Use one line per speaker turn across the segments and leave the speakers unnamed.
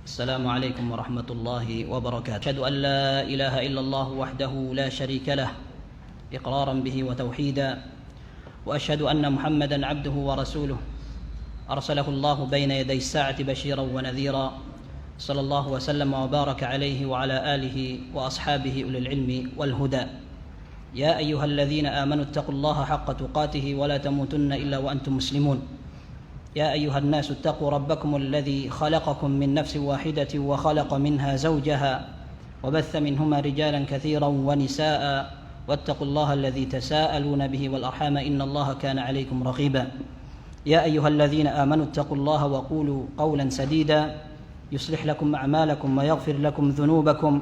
السلام عليكم ورحمة الله وبركاته. أشهد أن لا إله إلا الله وحده لا شريك له إقرارا به وتوحيدا، وأشهد أن محمدا عبده ورسوله أرسله الله بين يدي الساعة بشيرا ونذيرا، صلى الله وسلم وبارك عليه وعلى آله وأصحابه أولي العلم والهدى. يا أيها الذين آمنوا اتقوا الله حق تقاته ولا تموتن إلا وأنتم مسلمون. يا أيها الناس اتقوا ربكم الذي خلقكم من نفس واحدة وخلق منها زوجها وبث منهما رجالا كثيرا ونساء، واتقوا الله الذي تساءلون به والأرحام إن الله كان عليكم رقيبا. يا أيها الذين آمنوا اتقوا الله وقولوا قولا سديدا يصلح لكم أعمالكم ويغفر لكم ذنوبكم،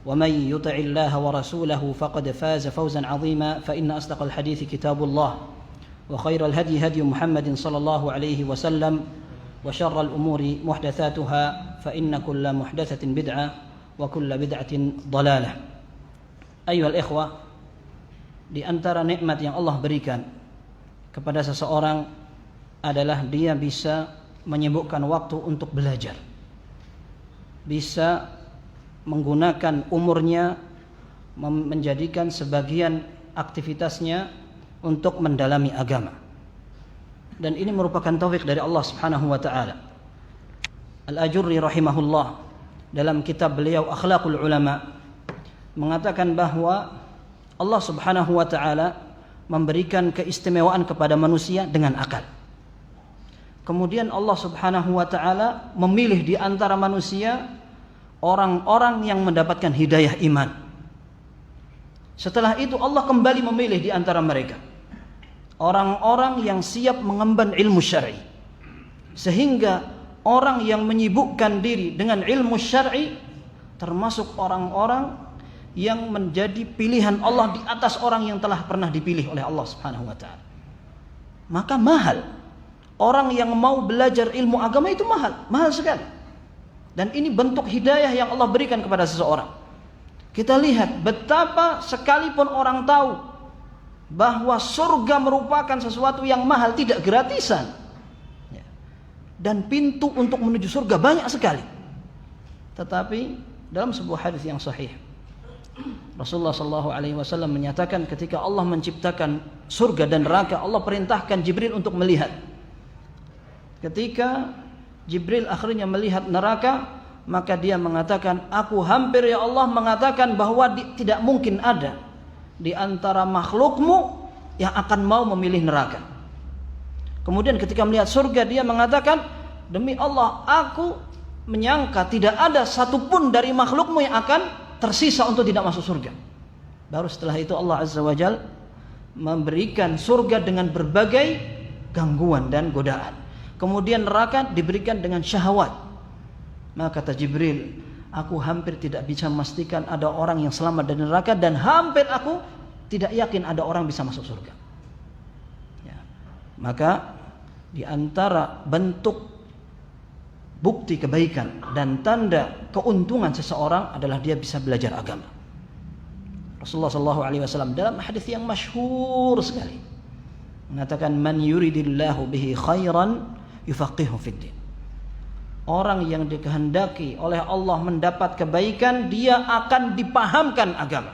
ومن يطع الله ورسوله فقد فاز فوزا عظيما. فإن أصدق الحديث كتاب الله، وخير الهدي هدي محمد صلى الله عليه وسلم، وشر الأمور محدثاتها، فإن كل محدثة بدعة وكل بدعة ضلالة. أيها الإخوة, di antara nikmat yang Allah berikan kepada seseorang adalah dia bisa menyibukkan waktu untuk belajar, bisa menggunakan umurnya menjadikan sebagian aktivitasnya untuk mendalami agama. Dan ini merupakan taufik dari Allah Subhanahu wa taala. Al-Ajurri rahimahullah dalam kitab beliau Akhlaqul Ulama mengatakan bahwa Allah Subhanahu wa taala memberikan keistimewaan kepada manusia dengan akal. Kemudian Allah Subhanahu wa taala memilih di antara manusia orang-orang yang mendapatkan hidayah iman. Setelah itu Allah kembali memilih di antara mereka orang-orang yang siap mengemban ilmu syar'i, sehingga orang yang menyibukkan diri dengan ilmu syar'i termasuk orang-orang yang menjadi pilihan Allah di atas orang yang telah pernah dipilih oleh Allah Subhanahu wa taala. Maka mahal. Orang yang mau belajar ilmu agama itu mahal sekali. Dan ini bentuk hidayah yang Allah berikan kepada seseorang. Kita lihat betapa sekalipun orang tahu bahwa surga merupakan sesuatu yang mahal, tidak gratisan, dan pintu untuk menuju surga banyak sekali. Tetapi dalam sebuah hadis yang sahih, Rasulullah SAW menyatakan ketika Allah menciptakan surga dan neraka, Allah perintahkan Jibril untuk melihat. Ketika Jibril akhirnya melihat neraka, maka dia mengatakan, aku hampir ya Allah mengatakan bahwa tidak mungkin ada di antara makhlukmu yang akan mau memilih neraka. Kemudian ketika melihat surga, dia mengatakan, demi Allah aku menyangka tidak ada satupun dari makhlukmu yang akan tersisa untuk tidak masuk surga. Baru setelah itu Allah Azza wa Jal memberikan surga dengan berbagai gangguan dan godaan. Kemudian neraka diberikan dengan syahwat. Maka kata Jibril, aku hampir tidak bisa memastikan ada orang yang selamat dari neraka, dan hampir aku tidak yakin ada orang bisa masuk surga. Ya. Maka di antara bentuk bukti kebaikan dan tanda keuntungan seseorang adalah dia bisa belajar agama. Rasulullah SAW dalam hadis yang masyhur sekali mengatakan, man yuridillahu bihi khairan yufaqihu fiddin. Orang yang dikehendaki oleh Allah mendapat kebaikan, dia akan dipahamkan agama.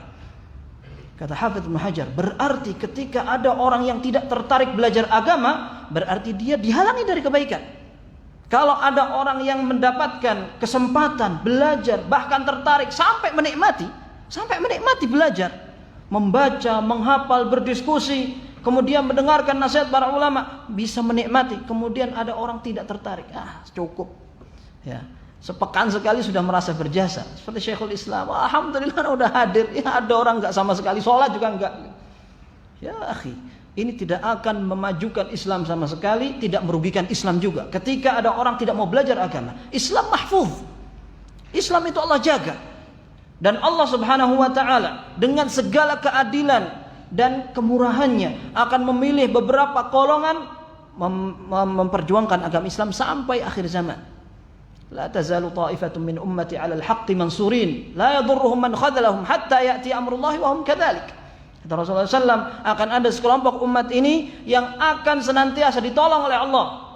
Kata Hafidz Ibnu Hajar, berarti ketika ada orang yang tidak tertarik belajar agama, berarti dia dihalangi dari kebaikan. Kalau ada orang yang mendapatkan kesempatan belajar, bahkan tertarik sampai menikmati belajar, membaca, menghafal, berdiskusi, kemudian mendengarkan nasihat para ulama, bisa menikmati. Kemudian ada orang tidak tertarik, cukup. Ya, sepekan sekali sudah merasa berjasa. Seperti Syekhul Islam, alhamdulillah udah hadir. Ya, ada orang enggak sama sekali, sholat juga enggak. Ya akhi, ini tidak akan memajukan Islam sama sekali, tidak merugikan Islam juga. Ketika ada orang tidak mau belajar agama, Islam mahfuz. Islam itu Allah jaga. Dan Allah Subhanahu wa taala dengan segala keadilan dan kemurahannya akan memilih beberapa golongan memperjuangkan agama Islam sampai akhir zaman. La tazalu ta'ifatun min ummati 'alal haqqi mansurin la yadurruhum man khadhalahum hatta ya'ti amrullahi wa hum kadzalik. Kata Rasulullah SAW, akan ada sekelompok umat ini yang akan senantiasa ditolong oleh Allah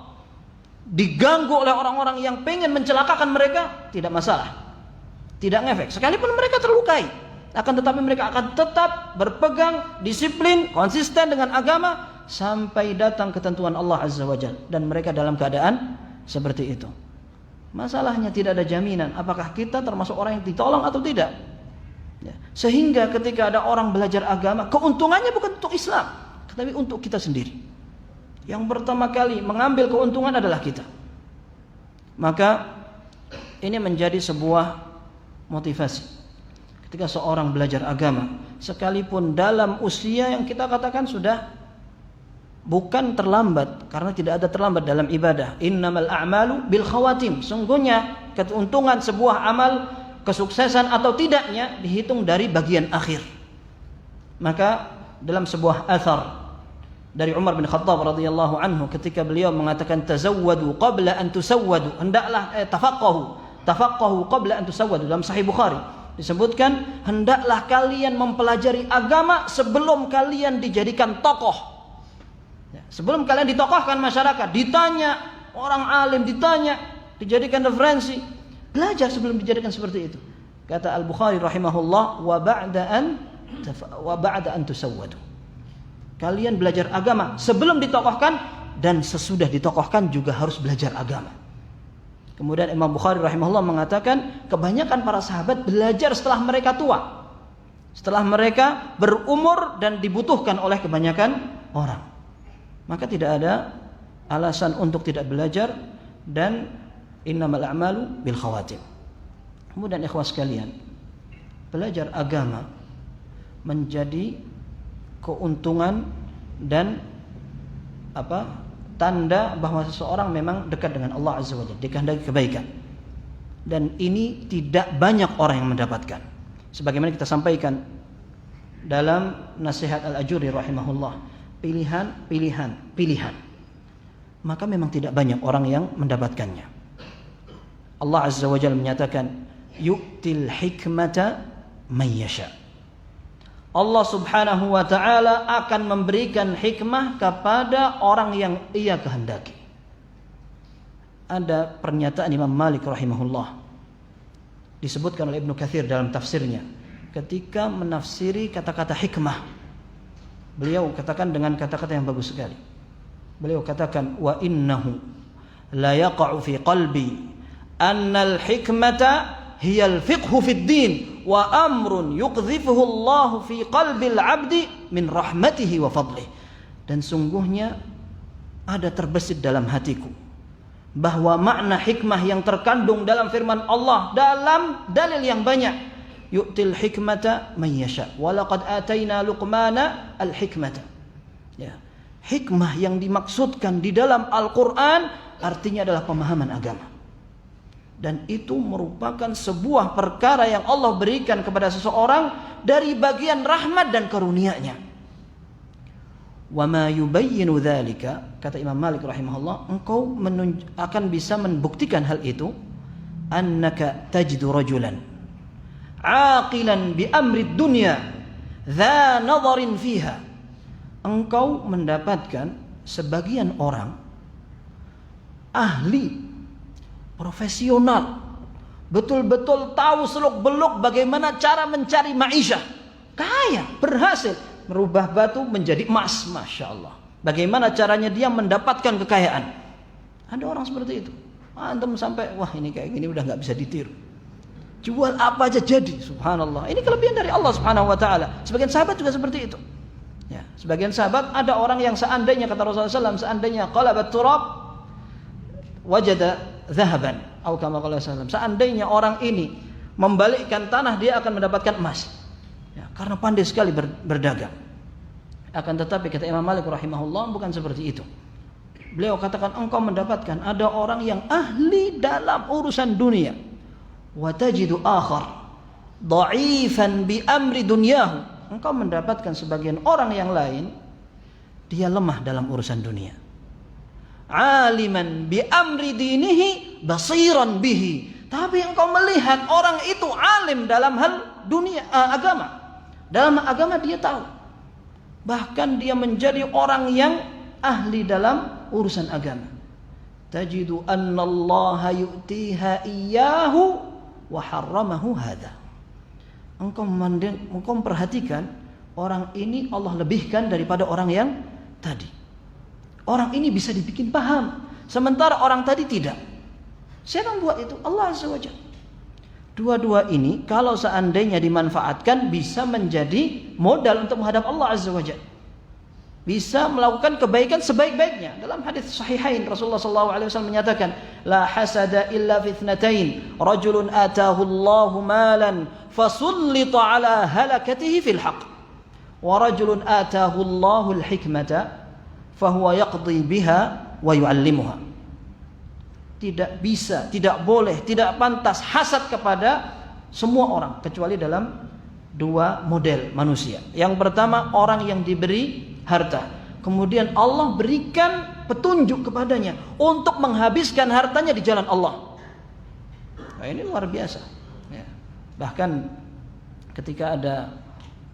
diganggu oleh orang-orang yang pengen mencelakakan mereka, tidak masalah, tidak ngefek. Sekalipun mereka terlukai, akan tetapi mereka akan tetap berpegang disiplin, konsisten dengan agama sampai datang ketentuan Allah Azza wa Jalla, dan mereka dalam keadaan seperti itu. Masalahnya tidak ada jaminan apakah kita termasuk orang yang ditolong atau tidak. Ya. Sehingga ketika ada orang belajar agama, keuntungannya bukan untuk Islam, tetapi untuk kita sendiri. Yang pertama kali mengambil keuntungan adalah kita. Maka ini menjadi sebuah motivasi. Ketika seorang belajar agama, sekalipun dalam usia yang kita katakan sudah bukan terlambat, karena tidak ada terlambat dalam ibadah. Innamal a'malu bil khawatim. Sungguhnya keuntungan sebuah amal, kesuksesan atau tidaknya dihitung dari bagian akhir. Maka dalam sebuah athar dari Umar bin Khattab radhiyallahu anhu, ketika beliau mengatakan tazawwadu qabla an tusawwadu, hendaklah tafaqahu qabla an tusawwadu, dalam Sahih Bukhari disebutkan hendaklah kalian mempelajari agama sebelum kalian dijadikan tokoh. Sebelum kalian ditokohkan masyarakat, ditanya orang alim, ditanya, dijadikan referensi, belajar sebelum dijadikan seperti itu. Kata Al-Bukhari rahimahullah, wa ba'da an tusawwadu. Kalian belajar agama sebelum ditokohkan, dan sesudah ditokohkan juga harus belajar agama. Kemudian Imam Bukhari rahimahullah mengatakan, kebanyakan para sahabat belajar setelah mereka tua, setelah mereka berumur dan dibutuhkan oleh kebanyakan orang. Maka tidak ada alasan untuk tidak belajar, dan innamal a'malu bil khawatim. Kemudian ikhwah sekalian, belajar agama menjadi keuntungan dan tanda bahwa seseorang memang dekat dengan Allah Azza wa Jalla, dikehendaki kebaikan. Dan ini tidak banyak orang yang mendapatkan. Sebagaimana kita sampaikan dalam nasihat Al-Ajuri rahimahullah, pilihan. Maka memang tidak banyak orang yang mendapatkannya. Allah Azza wa Jalla menyatakan, yu'til hikmata man yasha. Allah Subhanahu wa ta'ala akan memberikan hikmah kepada orang yang ia kehendaki. Ada pernyataan Imam Malik rahimahullah, disebutkan oleh Ibnu Katsir dalam tafsirnya, ketika menafsiri kata-kata hikmah, beliau katakan dengan kata-kata yang bagus sekali. Beliau katakan, wa innahu la yaqa'u fi qalbi annal hikmata hiyal fiqhu fid din wa amrun yuqdhifuhu Allah fi qalbil 'abdi min rahmatihi wa fadlih. Dan sungguhnya ada terbesit dalam hatiku bahwa makna hikmah yang terkandung dalam firman Allah dalam dalil yang banyak, yu'til hikmata man yasha wa laqad ataina luqmana al hikmata. Ya, hikmah yang dimaksudkan di dalam Al-Qur'an artinya adalah pemahaman agama. Dan itu merupakan sebuah perkara yang Allah berikan kepada seseorang dari bagian rahmat dan karunia-Nya. Wa ma yubayyinu dzalika, kata Imam Malik rahimahullah, engkau akan bisa membuktikan hal itu, annaka tajidu rajulan aqilan bi amri dunya dza nadharin fiha. Engkau mendapatkan sebagian orang ahli, profesional, betul-betul tahu seluk-beluk bagaimana cara mencari ma'isyah, kaya, berhasil merubah batu menjadi emas, masya Allah. Bagaimana caranya dia mendapatkan kekayaan? Ada orang seperti itu. Antum sampai, wah ini kayak gini udah nggak bisa ditiru, jual apa aja jadi, subhanallah. Ini kelebihan dari Allah Subhanahu wa ta'ala. Sebagian sahabat juga seperti itu. Ya, sebagian sahabat ada orang yang seandainya, kata Rasulullah SAW, seandainya qalabat turab wajada zahaban, atau kama qala sallam, seandainya orang ini membalikkan tanah, dia akan mendapatkan emas. Ya, karena pandai sekali berdagang. Akan tetapi kata Imam Malik rahimahullah, bukan seperti itu. Beliau katakan, engkau mendapatkan ada orang yang ahli dalam urusan dunia, wa tajidu akhar dha'ifan bi amri dunyahu. Engkau mendapatkan sebagian orang yang lain, dia lemah dalam urusan dunia. Aliman bi amri dinihi basiran bihi. Tapi engkau melihat orang itu alim dalam hal dunia, agama. Dalam agama dia tahu. Bahkan dia menjadi orang yang ahli dalam urusan agama. tajidu anna Allah yu'tiha iyyahu wa harramahu hadha. Engkau perhatikan, orang ini Allah lebihkan daripada orang yang tadi. Orang ini bisa dibikin paham, sementara orang tadi tidak. Siapa yang buat itu? Allah Azza wa Jalla. Dua-dua ini kalau seandainya dimanfaatkan bisa menjadi modal untuk menghadap Allah Azza wa Jalla. Bisa melakukan kebaikan sebaik-baiknya. Dalam hadis sahihain Rasulullah SAW menyatakan, la hasada illa fi ithnatain, rajulun atahu Allahu malan fasullita ala halakatihi fil haqq, wa rajulun atahu Allahu al-hikmata fahuwa yaqdi biha wa yu'allimuha. Tidak bisa, tidak boleh, tidak pantas hasad kepada semua orang kecuali dalam dua model manusia. Yang pertama, orang yang diberi harta, kemudian Allah berikan petunjuk kepadanya untuk menghabiskan hartanya di jalan Allah. Nah, ini luar biasa ya. Bahkan ketika ada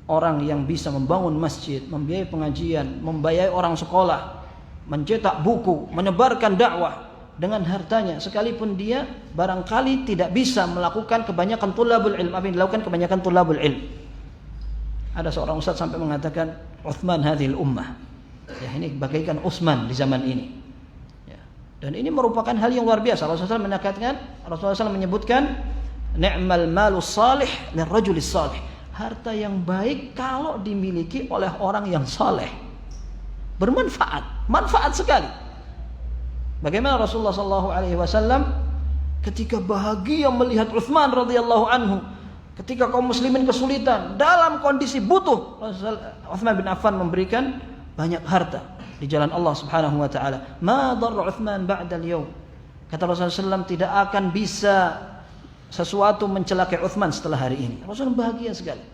orang yang bisa membangun masjid, membiayai pengajian, membiayai orang sekolah, mencetak buku, menyebarkan dakwah dengan hartanya, sekalipun dia barangkali tidak bisa melakukan kebanyakan tulabul ilm, apa yang dilakukan kebanyakan tulabul ilm. Ada seorang ustaz sampai mengatakan, Uthman hadhil ummah. Ya, ini bagaikan Utsman di zaman ini. Ya. Dan ini merupakan hal yang luar biasa. Rasulullah SAW menyebutkan, ni'mal malus salih lirrajulis salih. Harta yang baik kalau dimiliki oleh orang yang saleh. Bermanfaat, manfaat sekali. Bagaimana Rasulullah SAW ketika bahagia melihat Utsman radhiyallahu anhu, ketika kaum muslimin kesulitan, dalam kondisi butuh, Utsman bin Affan memberikan banyak harta di jalan Allah Subhanahu wa taala. Ma darra Utsman ba'da al-yawm. Kata Rasulullah SAW, tidak akan bisa sesuatu mencelakai Utsman setelah hari ini. Rasulullah bahagia sekali.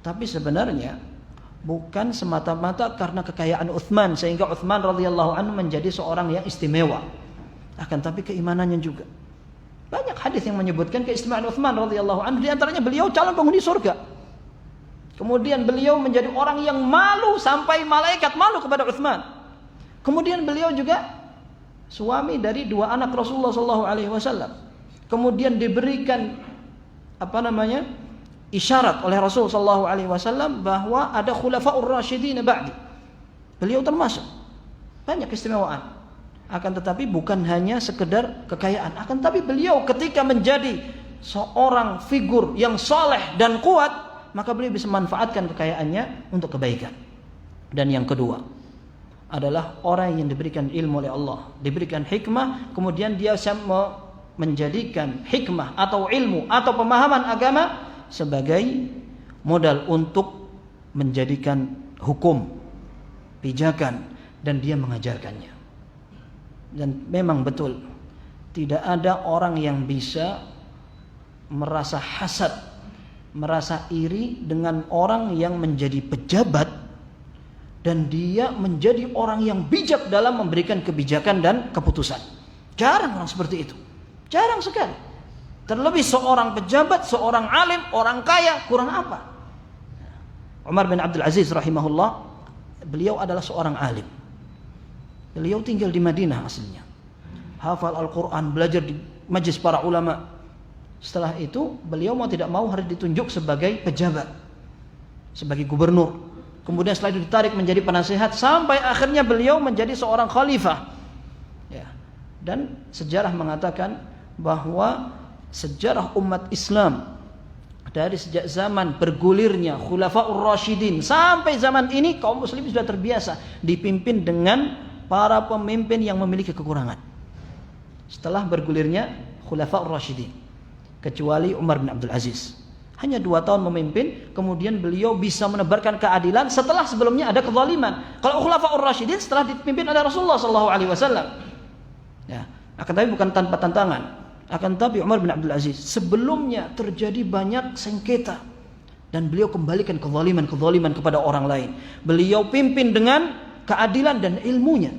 Tapi sebenarnya bukan semata-mata karena kekayaan Utsman sehingga Utsman radhiyallahu anhu menjadi seorang yang istimewa. Akan tapi keimanannya juga. Banyak hadis yang menyebutkan keistimewaan Utsman radhiyallahu anhu, di antaranya beliau calon penghuni surga. Kemudian beliau menjadi orang yang malu sampai malaikat malu kepada Utsman. Kemudian beliau juga suami dari dua anak Rasulullah SAW. Kemudian diberikan isyarat oleh Rasulullah SAW bahwa ada khulafaur rasyidin ba'di. Beliau termasuk banyak keistimewaan. Akan tetapi bukan hanya sekedar kekayaan. Akan tetapi beliau ketika menjadi seorang figur yang saleh dan kuat, maka beliau bisa memanfaatkan kekayaannya untuk kebaikan. Dan yang kedua adalah orang yang diberikan ilmu oleh Allah, diberikan hikmah, kemudian dia menjadikan hikmah atau ilmu atau pemahaman agama sebagai modal untuk menjadikan hukum, pijakan, dan dia mengajarkannya. Dan memang betul, tidak ada orang yang bisa merasa hasad, merasa iri dengan orang yang menjadi pejabat dan dia menjadi orang yang bijak dalam memberikan kebijakan dan keputusan. Jarang orang seperti itu, jarang sekali. Terlebih seorang pejabat, seorang alim, orang kaya, kurang apa? Umar bin Abdul Aziz rahimahullah, beliau adalah seorang alim. Beliau tinggal di Madinah aslinya, hafal Al-Quran, belajar di majlis para ulama. Setelah itu beliau mau tidak mau harus ditunjuk sebagai pejabat, sebagai gubernur. Kemudian setelah itu ditarik menjadi penasehat sampai akhirnya beliau menjadi seorang khalifah. Ya. Dan sejarah mengatakan bahwa sejarah umat Islam dari sejak zaman bergulirnya Khulafaur Rasyidin sampai zaman ini, kaum muslimin sudah terbiasa dipimpin dengan para pemimpin yang memiliki kekurangan. Setelah bergulirnya Khulafaur Rasyidin, kecuali Umar bin Abdul Aziz, hanya 2 tahun memimpin, kemudian beliau bisa menebarkan keadilan setelah sebelumnya ada kezaliman. Kalau Khulafaur Rasyidin setelah dipimpin oleh Rasulullah SAW. Ya, akan tapi bukan tanpa tantangan. Akan tapi Umar bin Abdul Aziz sebelumnya terjadi banyak sengketa dan beliau kembalikan kezaliman kepada orang lain. Beliau pimpin dengan keadilan dan ilmunya.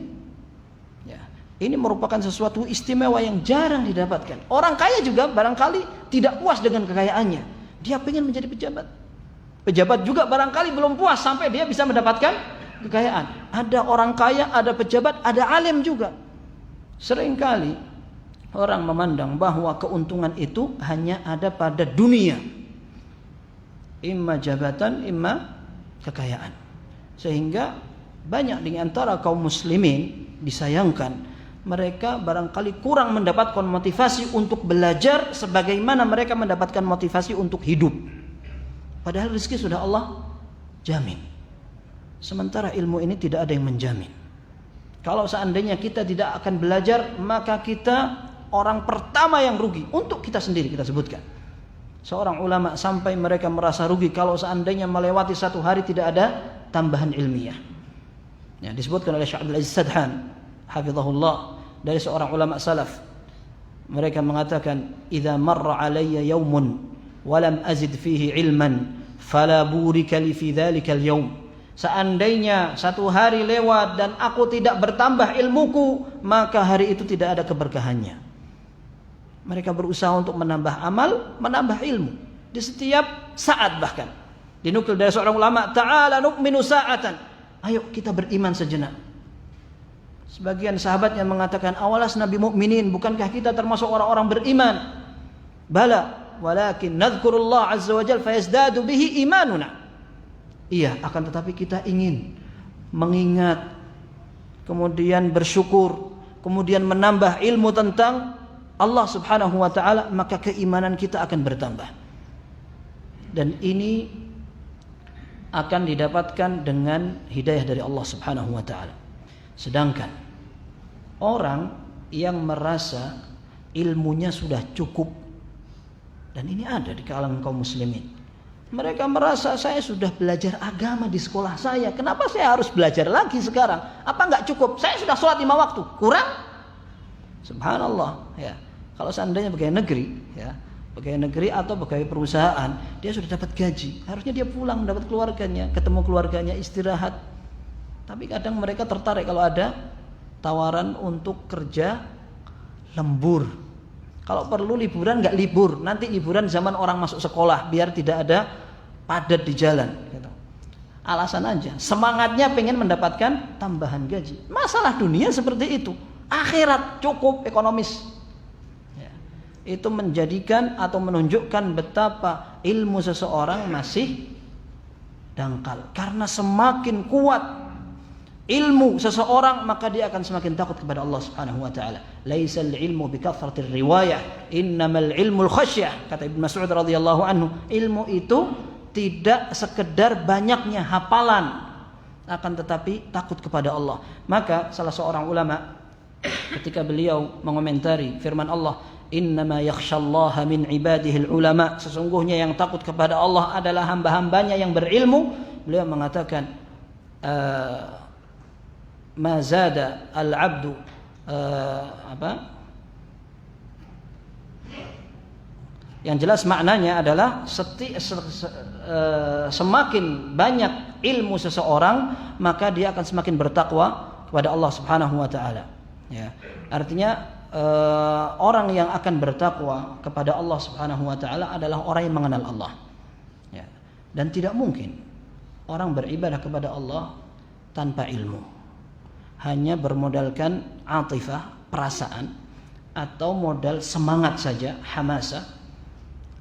Ya, ini merupakan sesuatu istimewa yang jarang didapatkan. Orang kaya juga barangkali tidak puas dengan kekayaannya. Dia ingin menjadi pejabat. Pejabat juga barangkali belum puas sampai dia bisa mendapatkan kekayaan. Ada orang kaya, ada pejabat, ada alim juga. Seringkali orang memandang bahwa keuntungan itu hanya ada pada dunia, imma jabatan, imma kekayaan. Sehingga banyak di antara kaum muslimin disayangkan mereka barangkali kurang mendapatkan motivasi untuk belajar sebagaimana mereka mendapatkan motivasi untuk hidup. Padahal rezeki sudah Allah jamin. Sementara ilmu ini tidak ada yang menjamin. Kalau seandainya kita tidak akan belajar, maka kita orang pertama yang rugi. Untuk kita sendiri kita sebutkan. Seorang ulama sampai mereka merasa rugi kalau seandainya melewati satu hari tidak ada tambahan ilmiah. Ya, disebutkan oleh Syekh Abdul Aziz Sadhan, hafizahullah, dari seorang ulama salaf. Mereka mengatakan, "Idza marra alayya yawmun wa lam azid fihi ilman, fala burika li fi dzalika al-yawm." Seandainya satu hari lewat dan aku tidak bertambah ilmuku, maka hari itu tidak ada keberkahannya. Mereka berusaha untuk menambah amal, menambah ilmu di setiap saat. Bahkan dinukil dari seorang ulama, "Ta'ala nu'minu sa'atan." Ayo kita beriman sejenak. Sebagian sahabat yang mengatakan, "Awalas Nabi mukminin, bukankah kita termasuk orang-orang beriman?" "Bala, walakin nadhkurullah azza wa jalla fayazdadu bihi imanuna." Iya, akan tetapi kita ingin mengingat, kemudian bersyukur, kemudian menambah ilmu tentang Allah subhanahu wa ta'ala, maka keimanan kita akan bertambah. Dan ini akan didapatkan dengan hidayah dari Allah subhanahu wa ta'ala. Sedangkan orang yang merasa ilmunya sudah cukup, dan ini ada di kalangan kaum muslimin, mereka merasa saya sudah belajar agama di sekolah saya, kenapa saya harus belajar lagi sekarang? Apa enggak cukup? Saya sudah sholat 5 waktu, kurang? Subhanallah, ya. Kalau seandainya pegawai negeri, ya, pegawai negeri atau pegawai perusahaan, dia sudah dapat gaji, harusnya dia pulang dapat keluarganya, ketemu keluarganya, istirahat. Tapi kadang mereka tertarik kalau ada tawaran untuk kerja lembur. Kalau perlu liburan nggak libur, nanti liburan zaman orang masuk sekolah biar tidak ada padat di jalan. Gitu. Alasan aja, semangatnya pengen mendapatkan tambahan gaji. Masalah dunia seperti itu, akhirat cukup ekonomis. Itu menjadikan atau menunjukkan betapa ilmu seseorang masih dangkal. Karena semakin kuat ilmu seseorang, maka dia akan semakin takut kepada Allah Subhanahu wa taala. Laisal ilmu bikathratir riwayah, innamal ilmul khasyah. Kata Ibnu Mas'ud radhiyallahu anhu, ilmu itu tidak sekedar banyaknya hafalan, akan tetapi takut kepada Allah. Maka salah seorang ulama ketika beliau mengomentari firman Allah, "Innama yakhshallaha min ibadihil ulama." Sesungguhnya yang takut kepada Allah adalah hamba-hambanya yang berilmu. Beliau mengatakan, "Ma zada al-'abdu Yang jelas maknanya adalah semakin banyak ilmu seseorang, maka dia akan semakin bertakwa kepada Allah Subhanahu wa taala. Ya. Artinya orang yang akan bertakwa kepada Allah Subhanahu wa taala adalah orang yang mengenal Allah. Ya. Dan tidak mungkin orang beribadah kepada Allah tanpa ilmu. Hanya bermodalkan atifah, perasaan, atau modal semangat saja, hamasa,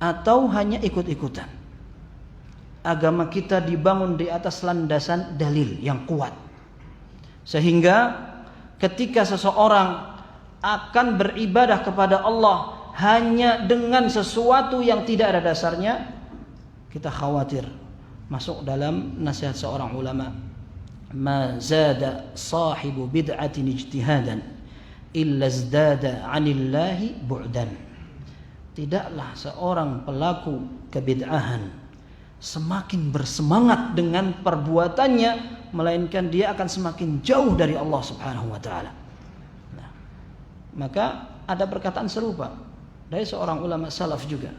atau hanya ikut-ikutan. Agama kita dibangun di atas landasan dalil yang kuat. Sehingga ketika seseorang akan beribadah kepada Allah hanya dengan sesuatu yang tidak ada dasarnya, kita khawatir masuk dalam nasihat seorang ulama, "Ma zada sahibu bid'atin ijtihadan illa zdada 'anillahi bu'dan." Tidaklah seorang pelaku kebid'ahan semakin bersemangat dengan perbuatannya, melainkan dia akan semakin jauh dari Allah Subhanahu wa taala. Maka ada perkataan serupa dari seorang ulama salaf juga,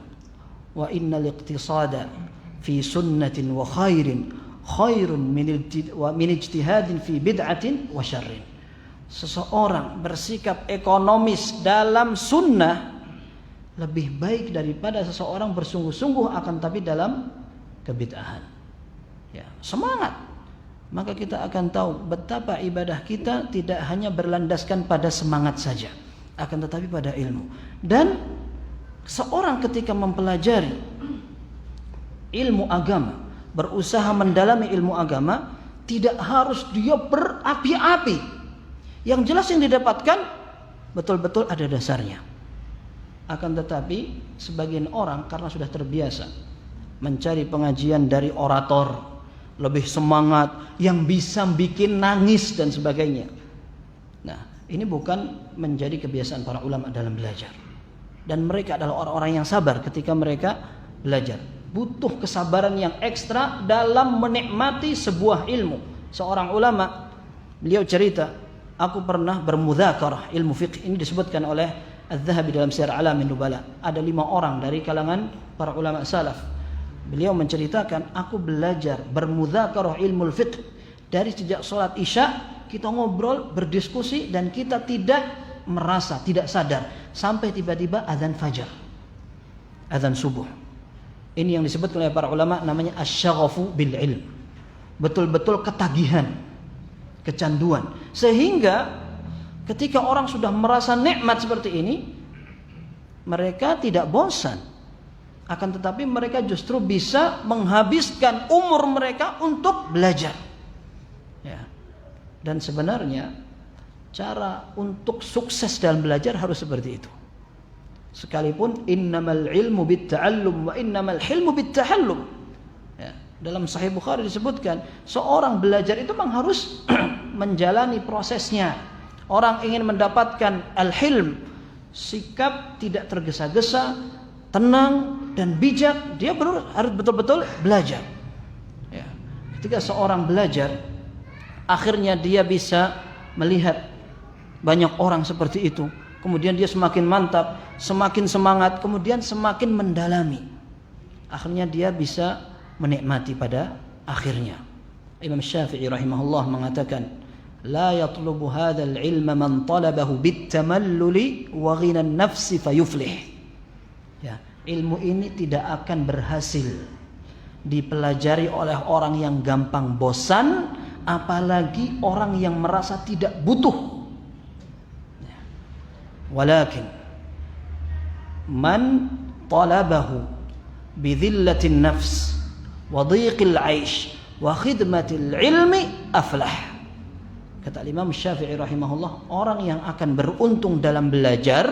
"Wa innal iqtisada fi sunnatin wa khairin khairun min ijtihadin fi bid'atin wa syarrin." Seseorang bersikap ekonomis dalam sunnah lebih baik daripada seseorang bersungguh-sungguh akan tapi dalam kebid'ahan. Ya, semangat maka kita akan tahu betapa ibadah kita tidak hanya berlandaskan pada semangat saja, akan tetapi pada ilmu. Dan seorang ketika mempelajari ilmu agama, berusaha mendalami ilmu agama, tidak harus dia berapi-api. Yang jelas yang didapatkan betul-betul ada dasarnya. Akan tetapi sebagian orang karena sudah terbiasa mencari pengajian dari orator, lebih semangat, yang bisa bikin nangis dan sebagainya. Nah, ini bukan menjadi kebiasaan para ulama dalam belajar. Dan mereka adalah orang-orang yang sabar ketika mereka belajar. Butuh kesabaran yang ekstra dalam menikmati sebuah ilmu. Seorang ulama, beliau cerita, aku pernah bermudzakarah ilmu fiqh. Ini disebutkan oleh Az-Zahabi dalam Syiar A'lamin Nubala. Ada 5 orang dari kalangan para ulama salaf. Beliau menceritakan, aku belajar bermudzakarah ilmu fiqh dari sejak sholat isya. Kita ngobrol, berdiskusi, dan kita tidak merasa, tidak sadar sampai tiba-tiba azan fajar, azan subuh. Ini yang disebut oleh para ulama namanya asyaghafu bil ilm. Betul-betul ketagihan, kecanduan. Sehingga ketika orang sudah merasa nikmat seperti ini, mereka tidak bosan. Akan tetapi mereka justru bisa menghabiskan umur mereka untuk belajar. Ya. Dan sebenarnya cara untuk sukses dalam belajar harus seperti itu. Sekalipun innamal ilmu bitta'allum wa innamal hilmu bittahallum. Ya, dalam Sahih Bukhari disebutkan, seorang belajar itu memang harus menjalani prosesnya. Orang ingin mendapatkan al-hilm, sikap tidak tergesa-gesa, tenang dan bijak, dia harus betul-betul belajar. Ya. Ketika seorang belajar, akhirnya dia bisa melihat banyak orang seperti itu. Kemudian dia semakin mantap, semakin semangat, kemudian semakin mendalami. Akhirnya dia bisa menikmati pada akhirnya. Imam Syafi'i rahimahullah mengatakan, la yatlubu hadzal ilma man talabahu bitamalluli wa ghina an-nafsi fayuflih. Ya, ilmu ini tidak akan berhasil dipelajari oleh orang yang gampang bosan, apalagi orang yang merasa tidak butuh. Walakin man talabahu bidhillatin nafs wa dhiqil aish wa khidmatil ilmi aflah. Kata Imam Syafi'i rahimahullah, orang yang akan beruntung dalam belajar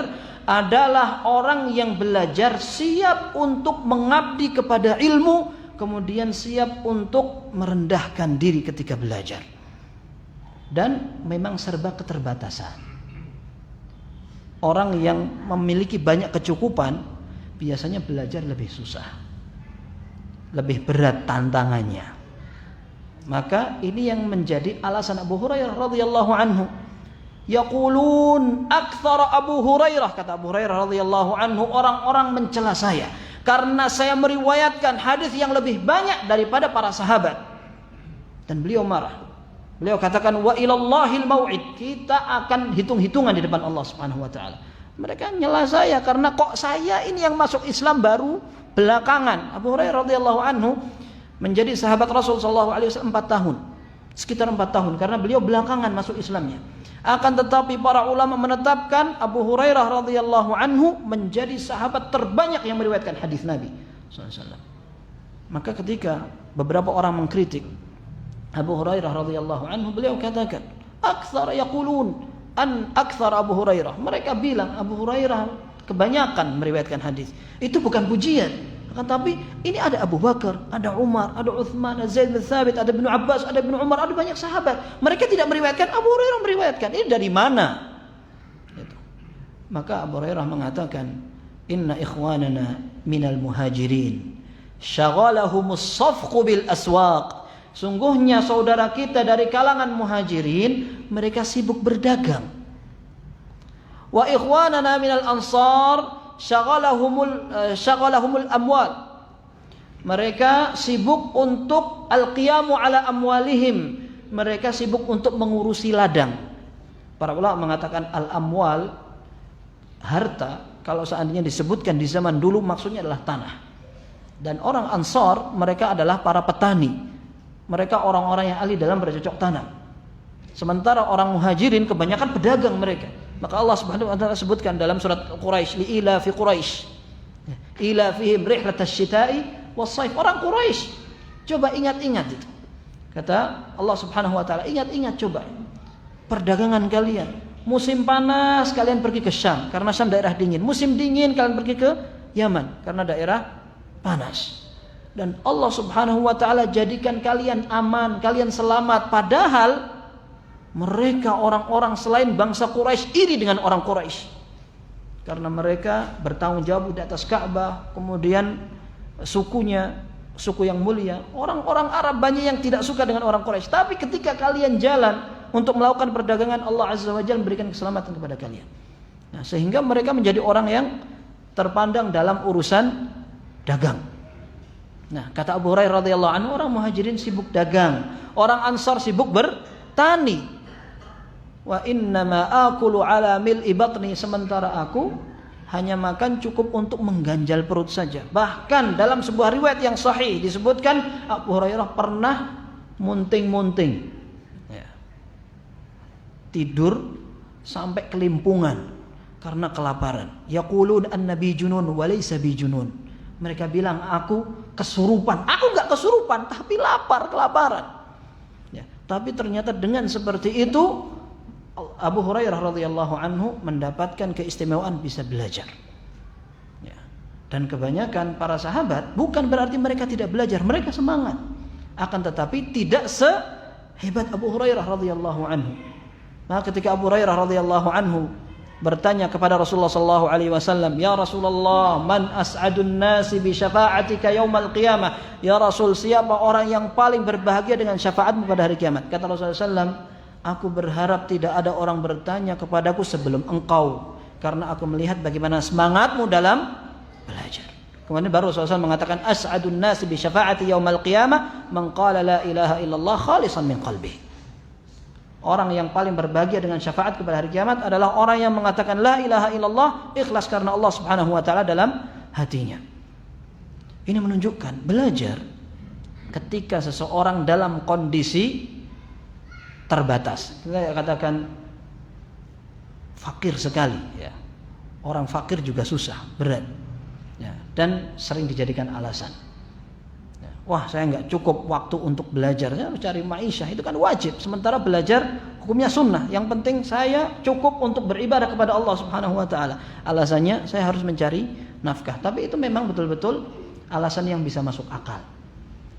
adalah orang yang belajar siap untuk mengabdi kepada ilmu, kemudian siap untuk merendahkan diri ketika belajar. Dan memang serba keterbatasan. Orang yang memiliki banyak kecukupan biasanya belajar lebih susah, lebih berat tantangannya. Maka ini yang menjadi alasan Abu Hurairah radhiyallahu anhu. Yaqulun aktsara Abu Hurairah, kata Abu Hurairah radhiyallahu anhu, orang-orang mencela saya karena saya meriwayatkan hadis yang lebih banyak daripada para sahabat. Dan beliau marah. Beliau katakan, wa ilallahil mau'id, kita akan hitung-hitungan di depan Allah Subhanahu wa taala. Mereka nyela saya karena kok saya ini yang masuk Islam baru belakangan. Abu Hurairah radhiyallahu anhu menjadi sahabat Rasul sallallahu alaihi wasallam 4 tahun. Sekitar 4 tahun karena beliau belakangan masuk Islamnya. Akan tetapi para ulama menetapkan Abu Hurairah radhiyallahu anhu menjadi sahabat terbanyak yang meriwayatkan hadis Nabi sallallahu alaihi wasallam. Maka ketika beberapa orang mengkritik Abu Hurairah radhiyallahu anhu, beliau katakan, aktsar yaqulun an aktsar Abu Hurairah. Mereka bilang Abu Hurairah kebanyakan meriwayatkan hadis. Itu bukan pujian, akan tapi ini ada Abu Bakar, ada Umar, ada Utsman, ada Zaid bin Thabit, ada Ibnu Abbas, ada Ibnu Umar, ada banyak sahabat. Mereka tidak meriwayatkan, Abu Hurairah meriwayatkan. Ini dari mana? Itu. Maka Abu Hurairah mengatakan, inna ikhwanana minal muhajirin syagalahumus safqu bil aswaq. Sungguhnya saudara kita dari kalangan muhajirin, mereka sibuk berdagang. Wa ikhwanana minal ansar syaghalahumul amwal. Mereka sibuk untuk al-qiyamu ala amwalihim. Mereka sibuk untuk mengurusi ladang. Para ulama mengatakan al-amwal, harta, kalau seandainya disebutkan di zaman dulu maksudnya adalah tanah. Dan orang Ansar mereka adalah para petani. Mereka orang-orang yang ahli dalam bercocok tanam. Sementara orang muhajirin kebanyakan pedagang mereka. Maka Allah Subhanahu wa taala sebutkan dalam surat Quraisy, li ila fi Quraisy ila fihim rihlatasy syita'i was-shaif. Orang Quraisy, coba ingat-ingat itu. Kata Allah Subhanahu wa taala, ingat-ingat coba perdagangan kalian. Musim panas kalian pergi ke Syam karena Syam daerah dingin. Musim dingin kalian pergi ke Yaman karena daerah panas. Dan Allah Subhanahu wa taala jadikan kalian aman, kalian selamat, padahal mereka orang-orang selain bangsa Quraisy iri dengan orang Quraisy. Karena mereka bertanggung jawab di atas Ka'bah, kemudian sukunya suku yang mulia. Orang-orang Arab banyak yang tidak suka dengan orang Quraisy, tapi ketika kalian jalan untuk melakukan perdagangan, Allah Azza wa Jalla memberikan keselamatan kepada kalian. Nah, sehingga mereka menjadi orang yang terpandang dalam urusan dagang. Nah, kata Abu Hurairah radhiyallahu anhu, orang muhajirin sibuk dagang, orang ansar sibuk bertani. Wa innama akulu ala mil'i batni, sementara aku hanya makan cukup untuk mengganjal perut saja. Bahkan dalam sebuah riwayat yang sahih disebutkan Abu Hurairah pernah munting-munting, tidur sampai kelimpungan karena kelaparan. Yaqulun an-nabi junun wa laysa bi junun. Mereka bilang aku kesurupan. Aku enggak kesurupan, tapi lapar, kelaparan. Ya, tapi ternyata dengan seperti itu Abu Hurairah radhiyallahu anhu mendapatkan keistimewaan bisa belajar. Ya. Dan kebanyakan para sahabat bukan berarti mereka tidak belajar, mereka semangat. Akan tetapi tidak sehebat Abu Hurairah radhiyallahu anhu. Nah, ketika Abu Hurairah radhiyallahu anhu bertanya kepada Rasulullah sallallahu alaihi wasallam, "Ya Rasulullah, man as'adun nasi bi syafa'atika yaumal qiyamah?" Ya Rasul, siapa orang yang paling berbahagia dengan syafaatmu pada hari kiamat? Kata Rasulullah sallallahu, "Aku berharap tidak ada orang bertanya kepadaku sebelum engkau, karena aku melihat bagaimana semangatmu dalam belajar." Kemudian baru Rasulullah SAW mengatakan, "As'adun nasi bi syafa'ati yaumal qiyamah man qala la ilaha illallah khalisan min qalbihi." Orang yang paling berbahagia dengan syafaat kepada hari kiamat adalah orang yang mengatakan la ilaha illallah ikhlas karena Allah Subhanahu wa taala dalam hatinya. Ini menunjukkan belajar ketika seseorang dalam kondisi terbatas. Kita katakan fakir sekali, ya. Orang fakir juga susah, berat, ya. Dan sering dijadikan alasan. Ya. Wah, saya nggak cukup waktu untuk belajar, saya harus cari ma'isyah, itu kan wajib. Sementara belajar hukumnya sunnah. Yang penting saya cukup untuk beribadah kepada Allah Subhanahu wa taala. Alasannya saya harus mencari nafkah. Tapi itu memang betul-betul alasan yang bisa masuk akal.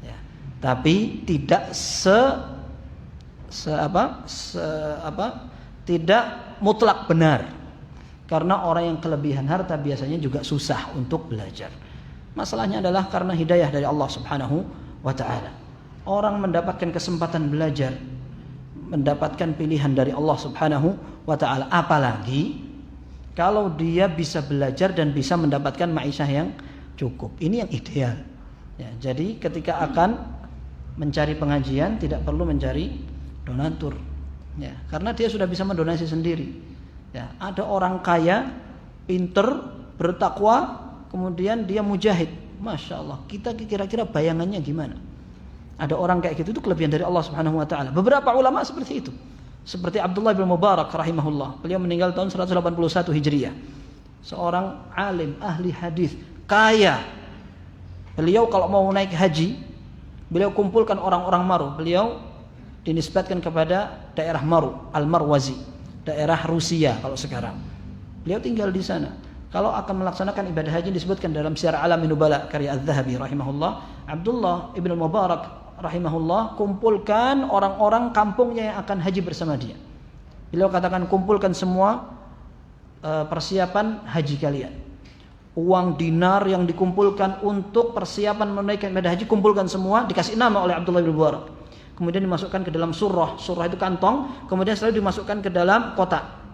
Ya. Tapi tidak tidak mutlak benar, karena orang yang kelebihan harta biasanya juga susah untuk belajar. Masalahnya adalah karena hidayah dari Allah Subhanahu wa taala. Orang mendapatkan kesempatan belajar, mendapatkan pilihan dari Allah Subhanahu wa taala, apalagi kalau dia bisa belajar dan bisa mendapatkan ma'isyah yang cukup. Ini yang ideal. Ya, jadi ketika akan mencari pengajian tidak perlu mencari donatur, ya, karena dia sudah bisa mendonasi sendiri. Ya, ada orang kaya, pinter, bertakwa, kemudian dia mujahid. Masya Allah, kita kira-kira bayangannya gimana? Ada orang kayak gitu, itu kelebihan dari Allah Subhanahu wa taala. Beberapa ulama seperti itu. Seperti Abdullah bin Mubarak rahimahullah. Beliau meninggal tahun 181 Hijriah. Seorang alim, ahli hadis, kaya. Beliau kalau mau naik haji, beliau kumpulkan orang-orang Maru. Beliau dinisbatkan kepada daerah Maru, Al-Marwazi, daerah Rusia kalau sekarang. Beliau tinggal di sana. Kalau akan melaksanakan ibadah haji disebutkan dalam Syiar A'lamin Nubala karya Az-Zahabi rahimahullah, Abdullah ibn Mubarak rahimahullah kumpulkan orang-orang kampungnya yang akan haji bersama dia. Beliau katakan, kumpulkan semua persiapan haji kalian. Uang dinar yang dikumpulkan untuk persiapan menunaikan ibadah haji kumpulkan semua, dikasih nama oleh Abdullah bin Mubarak. Kemudian dimasukkan ke dalam surah. Surah itu kantong. Kemudian setelah dimasukkan ke dalam kotak.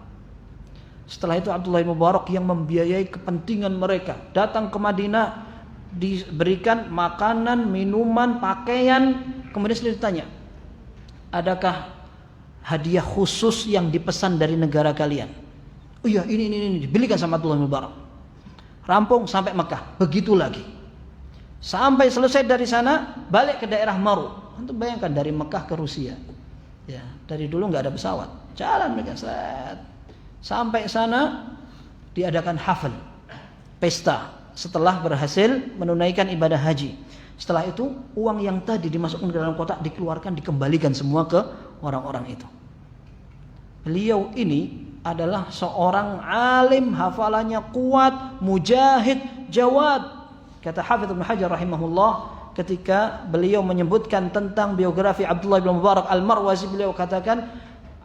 Setelah itu Abdullah bin Mubarak yang membiayai kepentingan mereka datang ke Madinah, diberikan makanan, minuman, pakaian. Kemudian setelah ditanya, adakah hadiah khusus yang dipesan dari negara kalian? Oh iya, ini dibelikan sama Abdullah bin Mubarak. Rampung sampai Mekah. Begitu lagi. Sampai selesai dari sana, balik ke daerah Maru. Antum bayangkan dari Mekah ke Rusia. Ya, dari dulu nggak ada pesawat, jalan mereka sampai sana diadakan hafal, pesta setelah berhasil menunaikan ibadah haji. Setelah itu uang yang tadi dimasukkan ke dalam kotak dikeluarkan, dikembalikan semua ke orang-orang itu. Beliau ini adalah seorang alim, hafalannya kuat, mujahid, jawad. Kata Hafidz Ibnu Hajar rahimahullah, ketika beliau menyebutkan tentang biografi Abdullah bin Mubarak Al-Marwazi, beliau katakan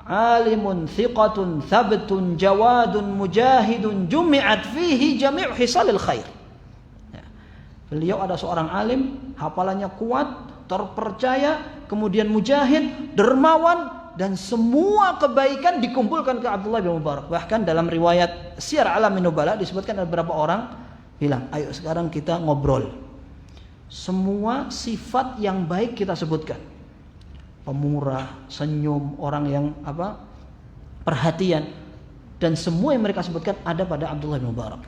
alimun thiqatun thabtun jawadun mujahidun jumi'at fihi jami'u hisalil khair. Ya. Beliau ada seorang alim, hafalannya kuat, terpercaya, kemudian mujahid, dermawan, dan semua kebaikan dikumpulkan ke Abdullah bin Mubarak. Bahkan dalam riwayat Syiar Alamin Nubala disebutkan ada beberapa orang bilang, ayo sekarang kita ngobrol. Semua sifat yang baik kita sebutkan. Pemurah, senyum, orang yang perhatian, dan semua yang mereka sebutkan ada pada Abdullah bin Mubarak.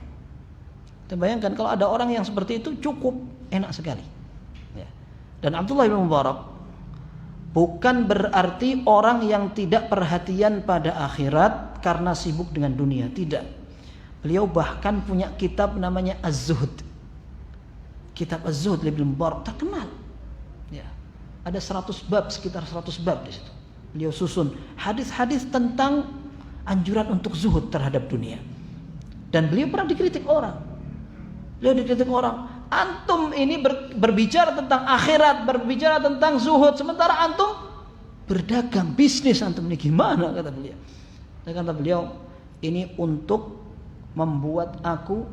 Kita bayangkan kalau ada orang yang seperti itu cukup enak sekali. Ya. Dan Abdullah bin Mubarak bukan berarti orang yang tidak perhatian pada akhirat karena sibuk dengan dunia, tidak. Beliau bahkan punya kitab namanya Az-Zuhd. Kitab Az-Zuhd Ibnu Mubarak terkenal. Ya. Ada 100 bab, sekitar 100 bab di situ. Beliau susun hadis-hadis tentang anjuran untuk zuhud terhadap dunia. Dan beliau pernah dikritik orang. Antum ini berbicara tentang akhirat, berbicara tentang zuhud, sementara antum berdagang, bisnis antum ini gimana, kata beliau. Dan kata beliau, ini untuk membuat aku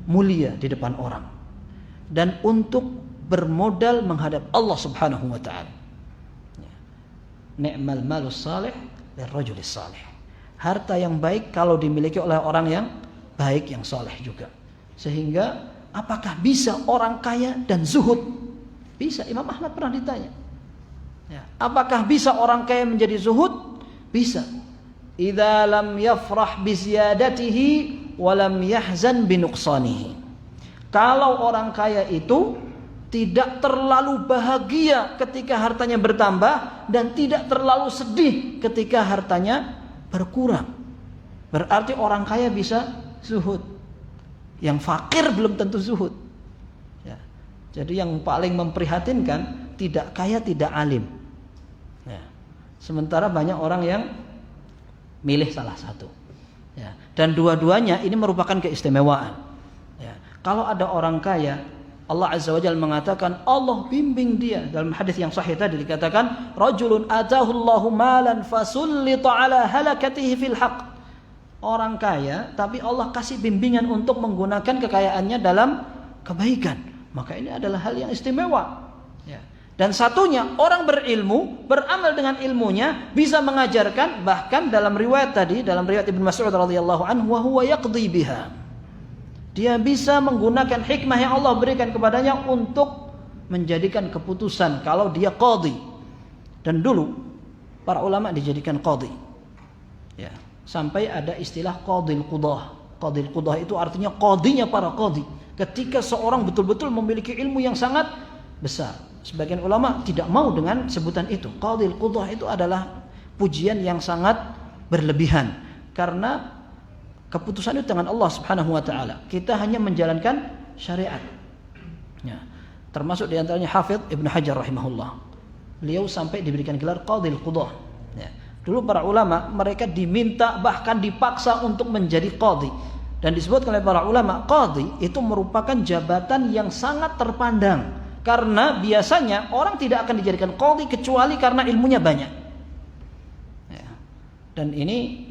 mulia di depan orang dan untuk bermodal menghadap Allah Subhanahu wa taala. Ni'mal malus salih lirrajulis salih. Harta yang baik kalau dimiliki oleh orang yang baik, yang saleh juga. Sehingga apakah bisa orang kaya dan zuhud? Bisa. Imam Ahmad pernah ditanya. Ya. Apakah bisa orang kaya menjadi zuhud? Bisa. Idza lam yafrah bi ziyadatihi wa lam yahzan bi nuqsanihi. Kalau orang kaya itu tidak terlalu bahagia ketika hartanya bertambah dan tidak terlalu sedih ketika hartanya berkurang, berarti orang kaya bisa zuhud. Yang fakir belum tentu zuhud. Ya. Jadi yang paling memprihatinkan, tidak kaya tidak alim. Ya. Sementara banyak orang yang milih salah satu. Ya. Dan dua-duanya ini merupakan keistimewaan. Ya. Kalau ada orang kaya, Allah Azza wa Jalla mengatakan Allah bimbing dia. Dalam hadis yang sahih tadi dikatakan rajulun atahu Allahu malan fasullita ala halakatihi fil haqq. Orang kaya tapi Allah kasih bimbingan untuk menggunakan kekayaannya dalam kebaikan. Maka ini adalah hal yang istimewa. Ya. Dan satunya orang berilmu, beramal dengan ilmunya, bisa mengajarkan, bahkan dalam riwayat tadi, dalam riwayat Ibnu Mas'ud radhiyallahu anhu, wa huwa yaqdi biha. Dia bisa menggunakan hikmah yang Allah berikan kepadanya untuk menjadikan keputusan kalau dia qadhi. Dan dulu para ulama dijadikan qadhi. Ya, sampai ada istilah qadhil qudah. Qadhil qudah itu artinya qadhinya para qadhi. Ketika seorang betul-betul memiliki ilmu yang sangat besar. Sebagian ulama tidak mau dengan sebutan itu. Qadhil qudah itu adalah pujian yang sangat berlebihan, karena keputusan itu dengan Allah Subhanahu wa taala. Kita hanya menjalankan syariat. Ya. Termasuk di antaranya Hafidz Ibnu Hajar rahimahullah. Beliau sampai diberikan gelar Qadhil Qudah. Ya. Dulu para ulama mereka diminta bahkan dipaksa untuk menjadi qadhi. Dan disebutkan oleh para ulama, qadhi itu merupakan jabatan yang sangat terpandang. Karena biasanya orang tidak akan dijadikan qadhi kecuali karena ilmunya banyak. Ya. Dan ini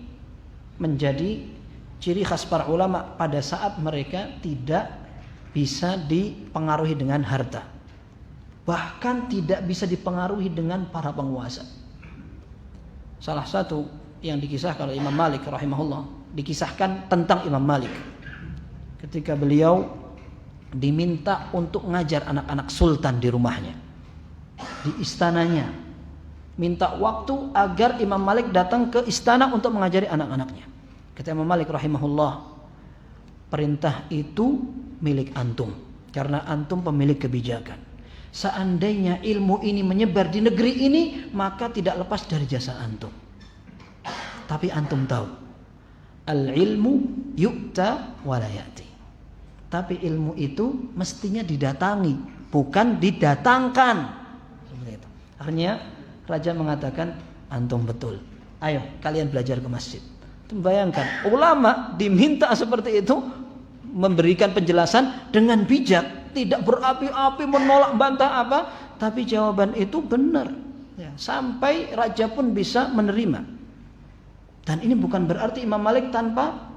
menjadi ciri khas para ulama pada saat mereka tidak bisa dipengaruhi dengan harta, bahkan tidak bisa dipengaruhi dengan para penguasa. Salah satu yang dikisahkan oleh Imam Malik rahimahullah, dikisahkan tentang Imam Malik ketika beliau diminta untuk ngajar anak-anak sultan di rumahnya, di istananya, minta waktu agar Imam Malik datang ke istana untuk mengajari anak-anaknya. Kata Imam Malik rahimahullah, perintah itu milik antum karena antum pemilik kebijakan. Seandainya ilmu ini menyebar di negeri ini, maka tidak lepas dari jasa antum. Tapi antum tahu, al-ilmu yu'ta wa la ya'ti. Tapi ilmu itu mestinya didatangi, bukan didatangkan. Seperti itu. Akhirnya raja mengatakan, antum betul. Ayo kalian belajar ke masjid. Bayangkan, ulama diminta seperti itu, memberikan penjelasan dengan bijak, tidak berapi-api menolak bantah apa, tapi jawaban itu benar. Ya, sampai raja pun bisa menerima. Dan ini bukan berarti Imam Malik tanpa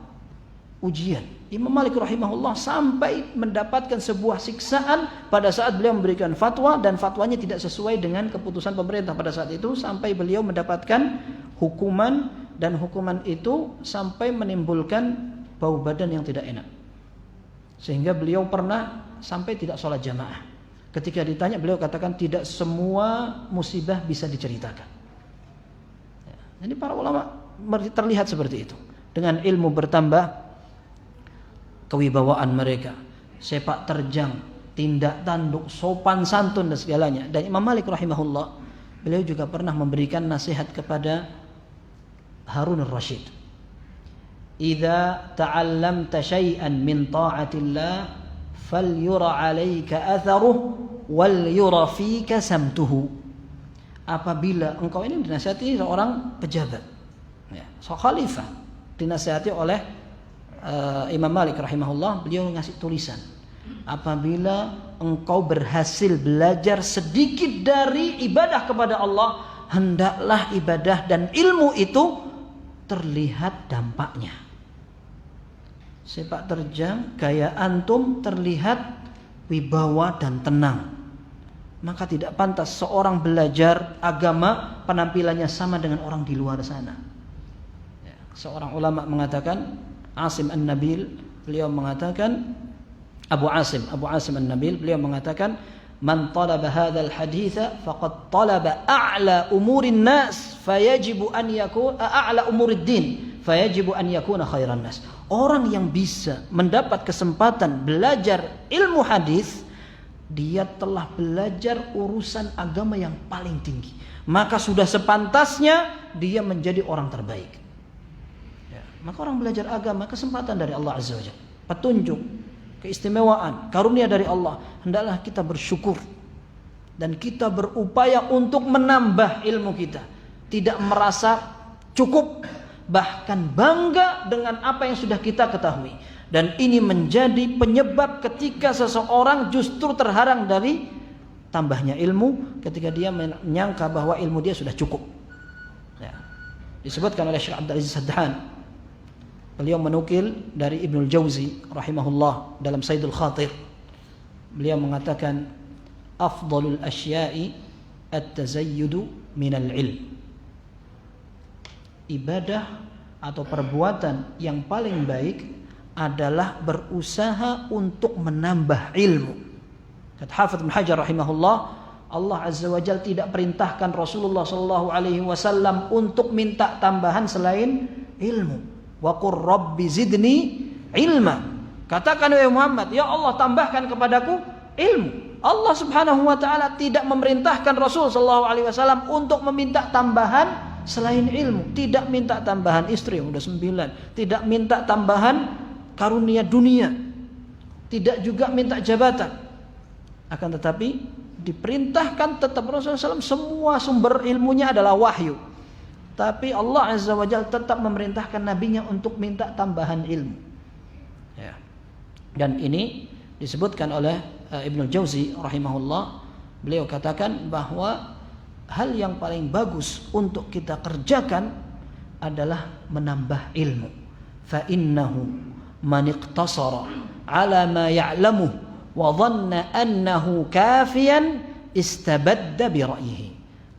ujian. Imam Malik rahimahullah sampai mendapatkan sebuah siksaan pada saat beliau memberikan fatwa, dan fatwanya tidak sesuai dengan keputusan pemerintah pada saat itu, sampai beliau mendapatkan hukuman, dan hukuman itu sampai menimbulkan bau badan yang tidak enak. Sehingga beliau pernah sampai tidak sholat jamaah. Ketika ditanya, beliau katakan tidak semua musibah bisa diceritakan. Ya, jadi para ulama terlihat seperti itu. Dengan ilmu bertambah, kewibawaan mereka, sepak terjang, tindak tanduk, sopan santun dan segalanya. Dan Imam Malik rahimahullah, beliau juga pernah memberikan nasihat kepada Harun ar-Rasyid. Idza ta'allamta syai'an min ta'atillah falyura 'alaika atharuhu wal yura fika samtuhu. Apabila engkau ini dinasihati seorang pejabat, ya, seorang khalifah, dinasihati oleh Imam Malik rahimahullah, beliau ngasih tulisan, apabila engkau berhasil belajar sedikit dari ibadah kepada Allah, hendaklah ibadah dan ilmu itu terlihat dampaknya. Sepak terjang, gaya antum terlihat wibawa dan tenang. Maka tidak pantas seorang belajar agama penampilannya sama dengan orang di luar sana. Ya, seorang ulama mengatakan, Asim An-Nabil, beliau mengatakan, Abu Asim An-Nabil, beliau mengatakan, man talaba hadzal haditha faqad talaba a'la umurin nas fayajibu an yakuna a'la umurid din fayajibu an yakuna khairan nas. Orang yang bisa mendapat kesempatan belajar ilmu hadis, dia telah belajar urusan agama yang paling tinggi, maka sudah sepantasnya dia menjadi orang terbaik. Ya, maka orang belajar agama kesempatan dari Allah Azza wa Jalla, petunjuk, keistimewaan, karunia dari Allah. Hendaklah kita bersyukur dan kita berupaya untuk menambah ilmu kita, tidak merasa cukup, bahkan bangga dengan apa yang sudah kita ketahui. Dan ini menjadi penyebab ketika seseorang justru terhalang dari tambahnya ilmu, ketika dia menyangka bahwa ilmu dia sudah cukup. Ya. Disebutkan oleh Syekh Abdul Aziz Sadhan, beliau menukil dari Ibnul Jauzi rahimahullah dalam Saidul Khatir, beliau mengatakan, afdalul asya'i at-tazayyudu minal ilm. Ibadah atau perbuatan yang paling baik adalah berusaha untuk menambah ilmu. Kata Hafidz Ibnu Hajar rahimahullah, Allah Azza wa Jalla tidak perintahkan Rasulullah sallallahu alaihi wasallam untuk minta tambahan selain ilmu. Wa qur rabbi zidni ilma. Katakan wahai Muhammad, ya Allah tambahkan kepadaku ilmu. Allah Subhanahu wa taala tidak memerintahkan Rasul sallallahu alaihi wasallam untuk meminta tambahan selain ilmu. Tidak minta tambahan istri yang udah 9, tidak minta tambahan karunia dunia, tidak juga minta jabatan. Akan tetapi diperintahkan tetap Rasulullah SAW, semua sumber ilmunya adalah wahyu. Tapi Allah Azza wa Jalla tetap memerintahkan nabinya untuk minta tambahan ilmu. Ya. Dan ini disebutkan oleh Ibnul Jauzi rahimahullah. Beliau katakan bahwa hal yang paling bagus untuk kita kerjakan adalah menambah ilmu. Fa innahu man iqtasara ala ma ya'lamu wa dhanna annahu kafiyan istabadda bi ra'yihi.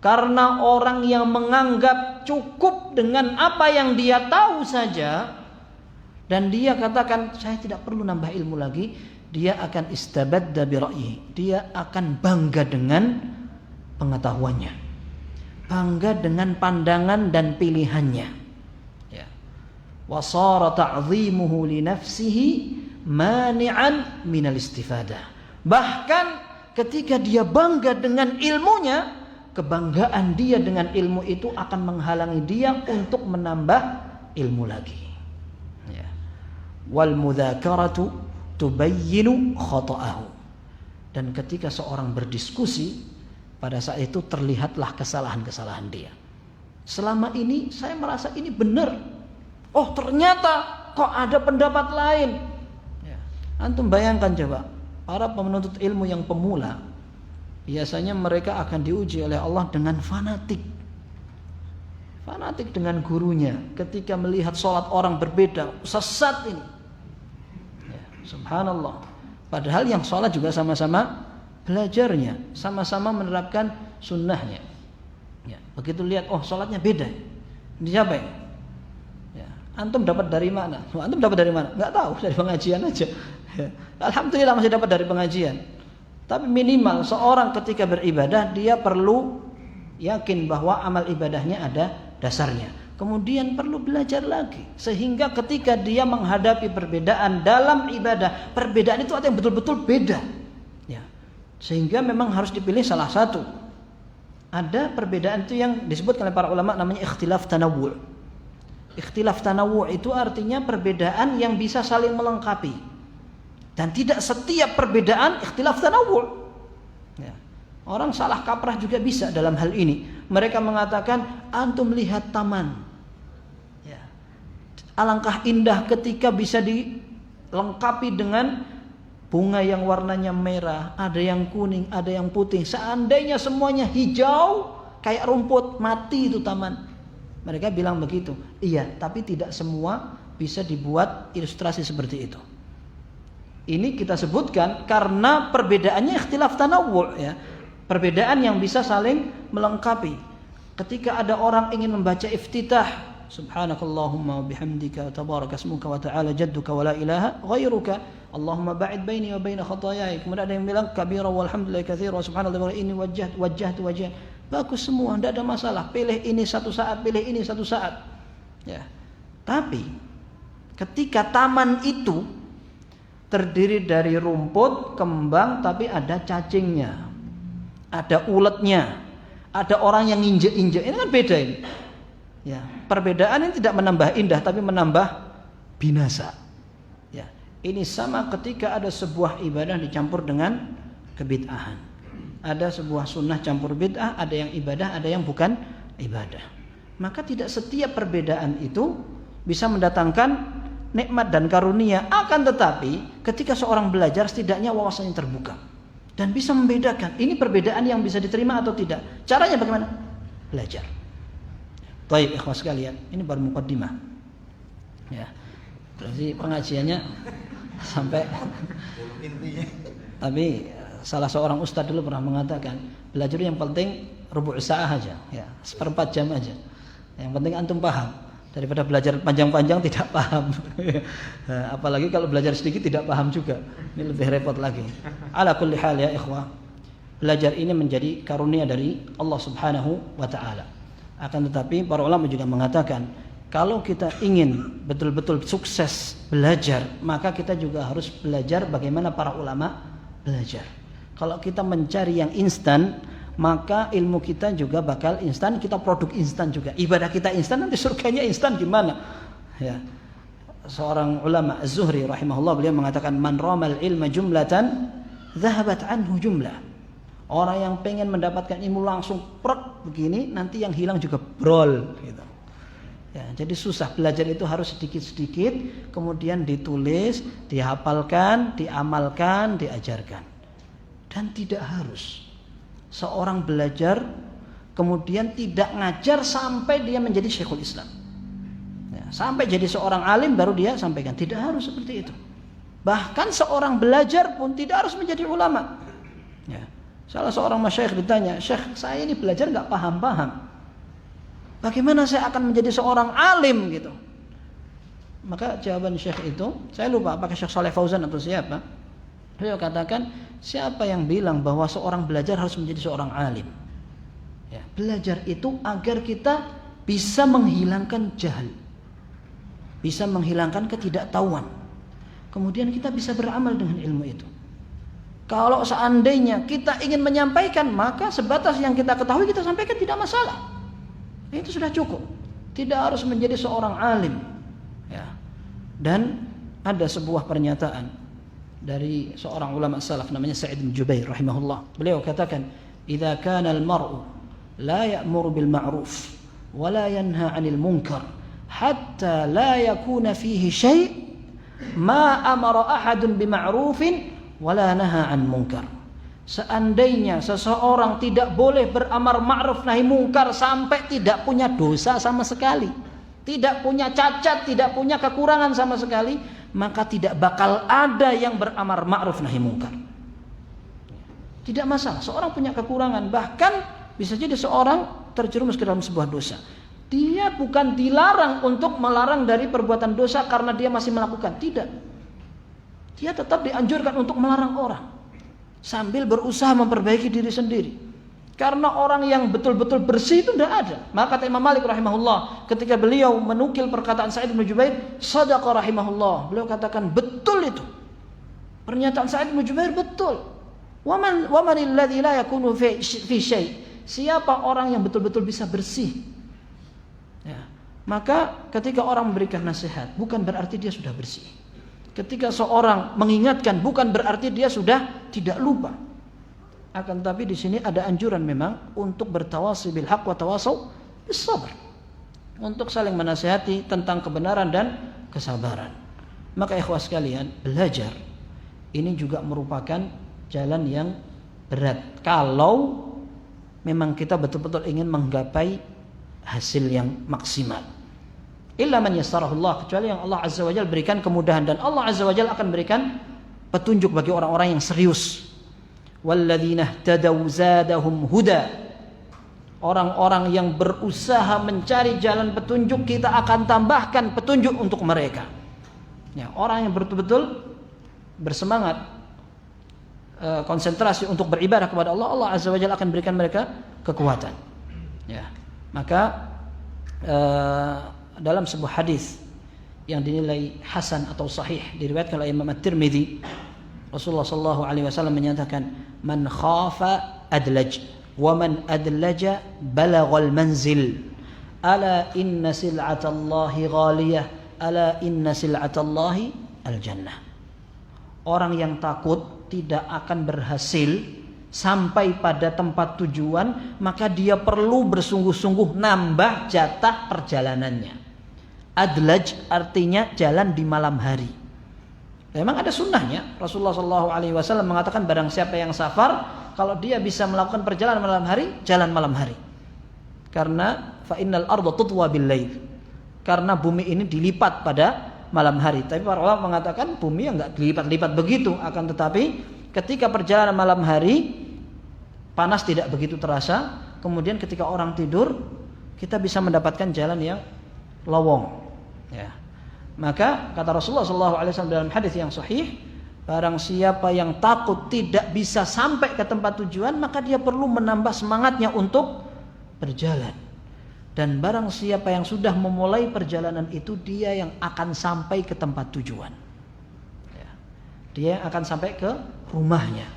Karena orang yang menganggap cukup dengan apa yang dia tahu saja, dan dia katakan saya tidak perlu nambah ilmu lagi, dia akan istabadda bi ra'yihi. Dia akan bangga dengan pengetahuannya, bangga dengan pandangan dan pilihannya. Ya. Wa sara ta'dhimuhu li nafsihi mani'an minal istifadah. Bahkan ketika dia bangga dengan ilmunya, kebanggaan dia dengan ilmu itu akan menghalangi dia untuk menambah ilmu lagi. Ya. Wal mudzakaratu tubayyinu khata'ahu. Dan ketika seorang berdiskusi, pada saat itu terlihatlah kesalahan-kesalahan dia. Selama ini saya merasa ini benar. Oh, ternyata kok ada pendapat lain. Ya. Antum bayangkan coba, para penuntut ilmu yang pemula, biasanya mereka akan diuji oleh Allah dengan fanatik. Fanatik dengan gurunya. Ketika melihat sholat orang berbeda, sesat ini. Ya, subhanallah. Padahal yang sholat juga sama-sama belajarnya, sama-sama menerapkan sunnahnya. Ya, begitu lihat, oh sholatnya beda. Ini siapa ini? Ya, antum dapat dari mana? Antum dapat dari mana? Nggak tahu, dari pengajian aja. Ya, alhamdulillah masih dapat dari pengajian. Tapi minimal seorang ketika beribadah dia perlu yakin bahwa amal ibadahnya ada dasarnya. Kemudian perlu belajar lagi sehingga ketika dia menghadapi perbedaan dalam ibadah, perbedaan itu ada yang betul-betul beda. Ya. Sehingga memang harus dipilih salah satu. Ada perbedaan itu yang disebut oleh para ulama namanya ikhtilaf tanawwu'. Ikhtilaf tanawwu' itu artinya perbedaan yang bisa saling melengkapi. Dan tidak setiap perbedaan ikhtilaf tanawwu'. Ya. Orang salah kaprah juga bisa dalam hal ini. Mereka mengatakan antum lihat taman. Ya. Alangkah indah ketika bisa dilengkapi dengan bunga yang warnanya merah, ada yang kuning, ada yang putih. Seandainya semuanya hijau kayak rumput, mati itu taman. Mereka bilang begitu. Iya, tapi tidak semua bisa dibuat ilustrasi seperti itu. Ini kita sebutkan karena perbedaannya ikhtilaf tanawwu' ya. Perbedaan yang bisa saling melengkapi. Ketika ada orang ingin membaca iftitah, subhanakallahumma wa bihamdika tabarakasmuka wa ta'ala jadduka wa la ilaha ghairuka, Allahumma ba'id baini wa baina khataayai. Kemudian ada yang bilang kabira walhamdulillahi katsira wa subhanallah wa inni wajjahtu wajhan. Bagus semua, tidak ada masalah. Pilih ini satu saat, pilih ini satu saat. Ya. Tapi ketika taman itu terdiri dari rumput, kembang, tapi ada cacingnya, ada uletnya, ada orang yang injek-injek. Ini kan beda ini. Ya, perbedaan ini tidak menambah indah, tapi menambah binasa. Ya, ini sama ketika ada sebuah ibadah dicampur dengan kebid'ahan. Ada sebuah sunnah campur bid'ah, ada yang ibadah, ada yang bukan ibadah. Maka tidak setiap perbedaan itu bisa mendatangkan nikmat dan karunia. Akan tetapi ketika seorang belajar setidaknya wawasannya terbuka dan bisa membedakan ini perbedaan yang bisa diterima atau tidak. Caranya bagaimana? Belajar. Baik, ikhwas sekalian, ini baru muqaddimah. Ya. Berarti pengajiannya sampai intinya. Tapi salah seorang ustadz dulu pernah mengatakan, belajar yang penting rubu' sa'ah aja, ya, seperempat jam aja. Yang penting antum paham. Daripada belajar panjang-panjang tidak paham. Apalagi kalau belajar sedikit tidak paham juga. Ini lebih repot lagi. Ala kulli hal ya ikhwah, belajar ini menjadi karunia dari Allah Subhanahu wa taala. Akan tetapi para ulama juga mengatakan, kalau kita ingin betul-betul sukses belajar, maka kita juga harus belajar bagaimana para ulama belajar. Kalau kita mencari yang instan, maka ilmu kita juga bakal instan, kita produk instan juga. Ibadah kita instan, nanti surganya instan gimana? Ya. Seorang ulama Az-Zuhri rahimahullah, beliau mengatakan, man ramal ilma jumlatan dhahabat anhu jumlah. Orang yang pengen mendapatkan ilmu langsung prek begini, nanti yang hilang juga brol gitu. Ya, jadi susah. Belajar itu harus sedikit-sedikit, kemudian ditulis, dihafalkan, diamalkan, diajarkan. Dan tidak harus seorang belajar kemudian tidak ngajar sampai dia menjadi Syekhul Islam. Ya, sampai jadi seorang alim baru dia sampaikan. Tidak harus seperti itu. Bahkan seorang belajar pun tidak harus menjadi ulama. Ya. Salah seorang masyayikh ditanya, "Syekh, saya ini belajar nggak paham-paham. Bagaimana saya akan menjadi seorang alim gitu?" Maka jawaban syekh itu, saya lupa apakah Syekh Shalih Fauzan atau siapa. Beliau katakan, siapa yang bilang bahwa seorang belajar harus menjadi seorang alim? Ya, belajar itu agar kita bisa menghilangkan jahil, bisa menghilangkan ketidaktahuan. Kemudian kita bisa beramal dengan ilmu itu. Kalau seandainya kita ingin menyampaikan, maka sebatas yang kita ketahui kita sampaikan, tidak masalah. Itu sudah cukup. Tidak harus menjadi seorang alim. Ya. Dan ada sebuah pernyataan dari seorang ulama salaf namanya Sa'id bin Jubair rahimahullah. Beliau katakan, "Idza kana al-mar'u la ya'muru bil ma'ruf wa la yanha 'anil munkar hatta la yakuna fihi syai' ma amara ahadun bi ma'rufin wala naha an munkar." Seandainya seseorang tidak boleh beramar ma'ruf nahi munkar sampai tidak punya dosa sama sekali, tidak punya cacat, tidak punya kekurangan sama sekali, maka tidak bakal ada yang beramar ma'ruf nahi munkar. Tidak masalah, seorang punya kekurangan, bahkan bisa jadi seorang terjerumus ke dalam sebuah dosa. Dia bukan dilarang untuk melarang dari perbuatan dosa karena dia masih melakukan, tidak. Dia tetap dianjurkan untuk melarang orang sambil berusaha memperbaiki diri sendiri. Karena orang yang betul-betul bersih itu tidak ada. Maka kata Imam Malik rahimahullah, ketika beliau menukil perkataan Sa'id bin Jubair, sadaqa rahimahullah, beliau katakan betul itu. Pernyataan Sa'id bin Jubair betul. Waman alladhi la yakunu fi syai'. Siapa orang yang betul-betul bisa bersih? Ya. Maka ketika orang memberikan nasihat, bukan berarti dia sudah bersih. Ketika seorang mengingatkan, bukan berarti dia sudah tidak lupa. Akan tetapi di sini ada anjuran memang untuk bertawasi bil haq wa tawasau bis sabr. Untuk saling menasihati tentang kebenaran dan kesabaran. Maka ikhwah sekalian, belajar ini juga merupakan jalan yang berat kalau memang kita betul-betul ingin menggapai hasil yang maksimal. Illa man yassarahullah, kecuali yang Allah Azza wa Jalla berikan kemudahan, dan Allah Azza wa Jalla akan berikan petunjuk bagi orang-orang yang serius. Walladzina ihtadaw zadahum huda. Orang-orang yang berusaha mencari jalan petunjuk, kita akan tambahkan petunjuk untuk mereka. Ya, orang yang betul-betul bersemangat, konsentrasi untuk beribadah kepada Allah, Allah Azza wa Jalla akan berikan mereka kekuatan. Ya, maka dalam sebuah hadis yang dinilai hasan atau sahih diriwayatkan oleh Imam At-Tirmidzi, Rasulullah sallallahu alaihi wasallam menyatakan, "Man khafa adlaj wa man adlaja balaghal manzil. Ala inna sil'atallahi ghaliyah, ala inna sil'atallahi al-jannah." Orang yang takut tidak akan berhasil sampai pada tempat tujuan, maka dia perlu bersungguh-sungguh nambah jatah perjalanannya. Adlaj artinya jalan di malam hari. Memang ada sunnahnya. Rasulullah SAW mengatakan barang siapa yang safar, kalau dia bisa melakukan perjalanan malam hari, jalan malam hari. Karena fa innal arda tutwa bil lail. Karena bumi ini dilipat pada malam hari. Tapi para ulama mengatakan bumi enggak dilipat-lipat begitu, akan tetapi ketika perjalanan malam hari panas tidak begitu terasa, kemudian ketika orang tidur kita bisa mendapatkan jalan yang lowong. Ya. Maka kata Rasulullah SAW dalam hadis yang sahih, barang siapa yang takut tidak bisa sampai ke tempat tujuan, maka dia perlu menambah semangatnya untuk berjalan. Dan barang siapa yang sudah memulai perjalanan itu, dia yang akan sampai ke tempat tujuan. Ya. Dia akan sampai ke rumahnya.